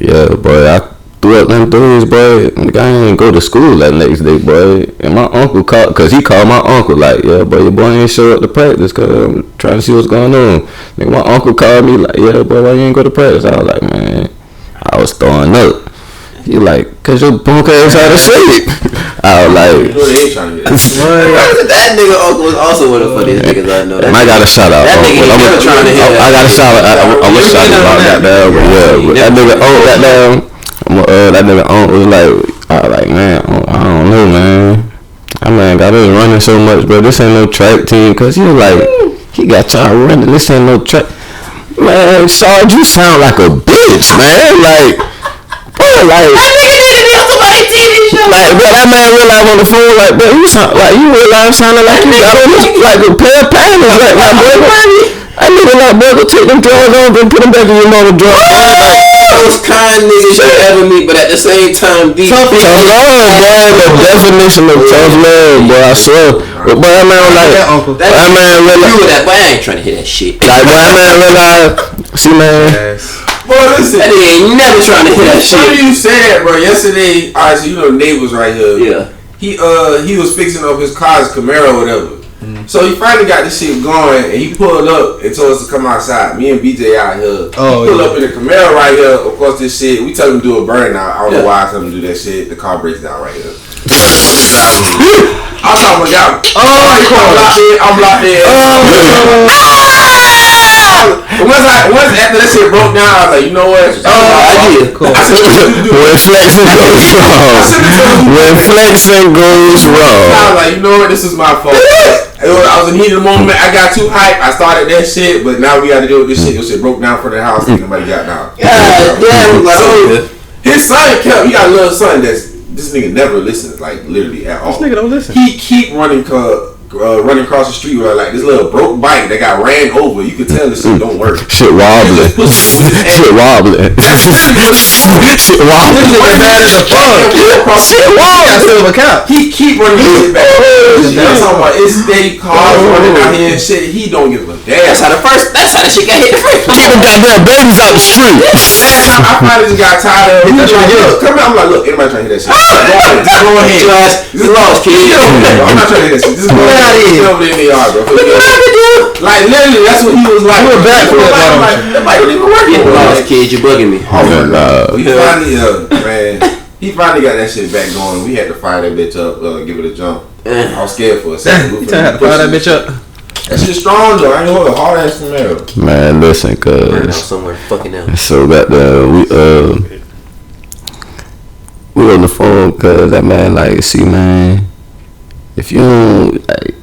Yeah, boy, I threw up them threes, boy. The guy ain't go to school that next day, boy. And my uncle called, cause he called my uncle like, yeah, boy, your boy ain't show up to practice, cause I'm trying to see what's going on. Nigga, my uncle called me like, yeah, boy, why you ain't go to practice? I was like, man, I was throwing up. He like, cause your punk ass out of shape. I was like, that nigga uncle was also one of the funniest niggas I know. I got a shout out. That nigga never trying to hit. I got a shout out. I'm gonna shout out goddamn. But yeah, that nigga goddamn. I'm that nigga was like, I was like, man, I don't know, man. I mean, got us running so much, bro. This ain't no track team, cause he was like, he got y'all running. This ain't no track. Man, Sarge, you sound like a bitch, man. Like, bro, like. That nigga need to be on somebody's TV show. Like, bro, that man realized on the phone, like, bro, you sound like you realize sounding like you got on this, like a pair of panties, like, my boy. I nigga like, boy, go take them drawers off and put them back in your mama drawer. Most kind niggas you ever meet, but at the same time, these tough love, boy. The definition of tough love, boy. I swear. But that man like that man realize that. Boy, I ain't trying to hear that shit. Like, boy, that man realize. See, man. Boy, listen. That nigga ain't never trying to hear that shit. How do you say that, bro? Yesterday, alright, so you know the neighbors right here. Yeah. He was fixing up his car's Camaro or whatever. So he finally got this shit going, and he pulled up and told us to come outside. Me and BJ out here. He pulled up in the Camaro right here. Of course, this shit, we tell him to do a burnout. I don't know why I tell him to do that shit. The car breaks down right here. I was talking about I'm locked in. Once after that shit broke down, I was like, you know what? I did. Cool. When flexing goes wrong. When flexing goes wrong. I was like, you know what? This is my fault. I was in the heat of the moment. I got too hyped. I started that shit, but now we got to deal with this shit. This shit broke down for the house. And nobody got down. God damn. So his son kept. He got a little son that's this nigga never listens, like literally at all. This nigga don't listen. He keep running across the street with like this little broke bike that got ran over. You can tell this shit don't work. Shit wobbling. Shit wobbling. Shit wobbling. Shit wobbling. He keep running his shit back. I'm talking about it's steady cars running out here and shit. He don't give a damn. That's how the shit got hit the first place. Keep them goddamn babies out the street. I finally just got tired of it. Come here, I'm like, look, anybody trying to hit that shit? Go ahead. You lost, kid. I'm not trying to hit that shit. Just go ahead. Over in the yard, bro. Like literally, that's what he was like. You were back for that. Like, the bike don't even work You lost, kid. You bugging me. Oh my god. He finally got that shit back going. We had to fire that bitch up, give it a jump. I was scared for a second. You had to fire that bitch up. That shit strong though. I ain't hold a hard ass Camaro. Man, listen, cuz somewhere fucking else. so goddamn we on the phone, cuz that man like, see, man, if you don't like,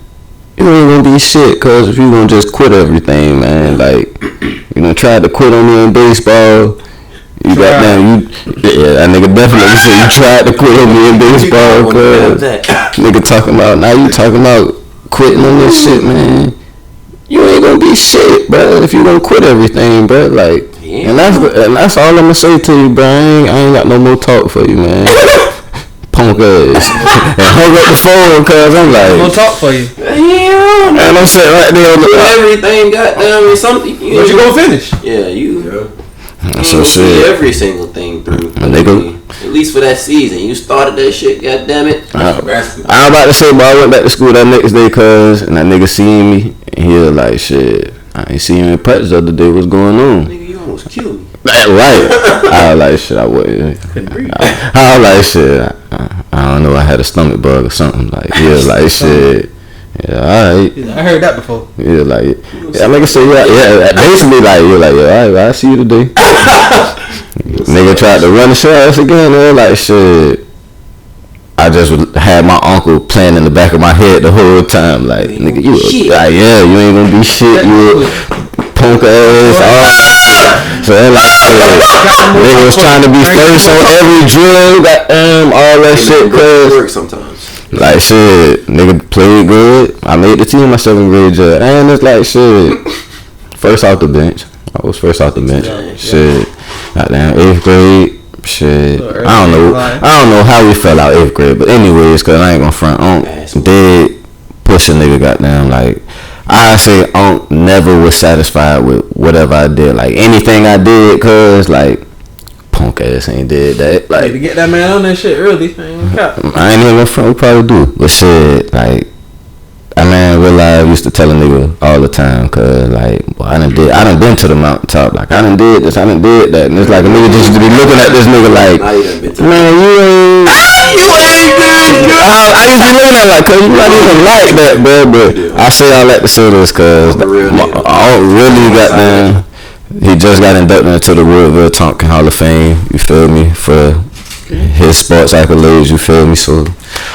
you ain't gonna be shit, cuz if you gonna just quit everything, man, like, you know, try to quit on me in baseball. You got down, that nigga definitely said you tried to quit on me in baseball, cuz nigga talking about, now you talking about quitting on this shit, man. You ain't gonna be shit, bro, if you gonna quit everything, bro, like, and that's all I'm gonna say to you, bro. I ain't got no more talk for you, man. Punk ass. And hung up the phone, cuz I'm like, no talk for you. Yeah, man, I'm sitting right there on the everything goddamn something. But you gonna finish? Yeah, you. So see shit. every single thing through. Nigga. At least for that season, you started that shit. God damn it. I'm about to say, but I went back to school that next day, cuz, and that nigga seen me, and he was like, shit, I ain't seen you in practice the other day. What's going on? Nigga, you almost killed me. Right. I was like, shit, I wouldn't. I was like, shit, I don't know, I had a stomach bug or something. Like, he was like, shit. Yeah, alright. I heard that before. Yeah, like, yeah, like I said, yeah, basically, like, you're like, yeah, alright, I see you today. Nigga tried to run the shit ass again, man, like, shit. I just had my uncle playing in the back of my head the whole time, like, nigga, you like, yeah, you ain't gonna be shit, you punk ass, all. So they like, shit, nigga was trying to be first on every drill, all that shit, cuz. Sometimes. Like, shit, nigga played good. I made the team my 7th grade judge. And it's like, shit, first off the bench. I was first off the bench. Shit, goddamn 8th grade. Shit, I don't know how we fell out 8th grade. But anyways, cause I ain't gonna front. Dead push a nigga, goddamn. Like, I say, never was satisfied with whatever I did. Like, anything I did, cause like, punk ass ain't did that. Like, to get that man on that shit early. I ain't even front. We probably do, but shit, like, I man realized used to tell a nigga all the time, cause like, boy, I done been to the mountaintop. Like, I done did this, I done did that, and it's like a nigga just to be looking at this nigga like, man, you ain't good. I used to be looking at like, cause you not even like that, bro. But I say all that to say this, cause I don't really got them. He just got inducted into the Woodville Tompkins Hall of Fame. You feel me? For his sports accolades. You feel me? So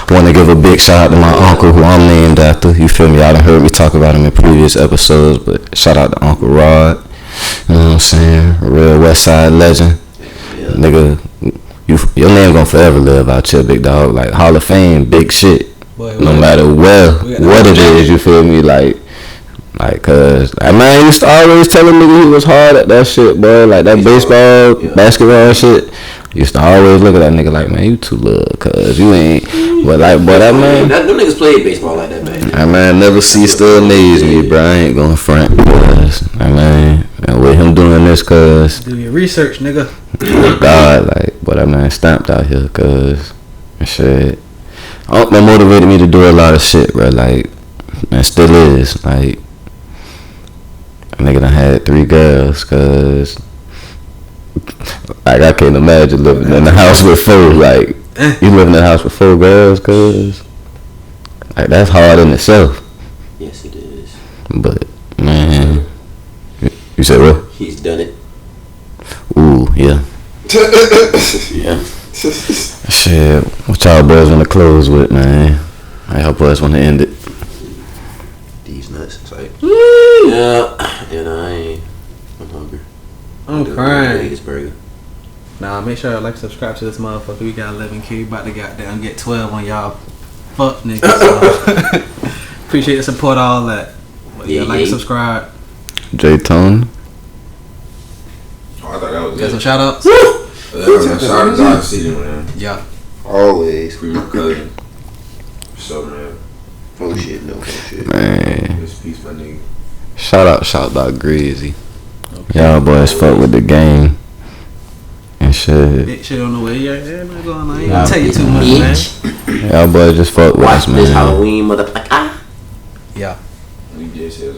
I want to give a big shout out to my uncle who I'm named after. You feel me? Y'all done heard me talk about him in previous episodes, but shout out to Uncle Rod. You know what I'm saying? A real West Side legend. Yeah. Nigga, your name gonna forever live out here, big dog. Like Hall of Fame, big shit. Boy, no matter what it is, you feel me? Like, cause man, I used to always tell a nigga he was hard at that shit, boy. Like that baseball, basketball shit. Used to always look at that nigga like, man, you too little, cause you ain't. But like, boy, that man. Them niggas played baseball like that, man. That man never ceased to amaze me, bro. I ain't gonna front, cause that man, and with him doing this, cause do your research, nigga. God, like, boy, that man stamped out here, cause shit. That motivated me to do a lot of shit, bro. Like, and still is. Like, a nigga done had 3 girls, cause. Like I can't imagine living in the house with 4. Like you living in the house with 4 girls, cause like that's hard in itself. Yes, it is. But man, you said what? He's done it. Ooh, yeah. Yeah. Shit, what y'all boys want to close with, man? Y'all boys want to end it. These nuts, it's like yeah, I'm hungry. I'm crying. Burger. Nah, make sure y'all like, subscribe to this motherfucker. We got 11K, about to goddamn get 12 on y'all fuck niggas. So. Appreciate the support, all that. But yeah, like and subscribe. J Tone. Oh, I thought that was got it. some shout outs? Shout out to Dodge City, man. Yeah. Always. Free my cousin. So, man. Oh shit, no shit. Man. This piece, my nigga. Shout out Greasy. Okay. Y'all boys fuck with the game. And shit. Big shit on the way. Yeah, man, going on. I ain't gonna tell you too much, man. Y'all boys just fuck with us, man. Watch this Halloween, motherfucker. Yeah. We just said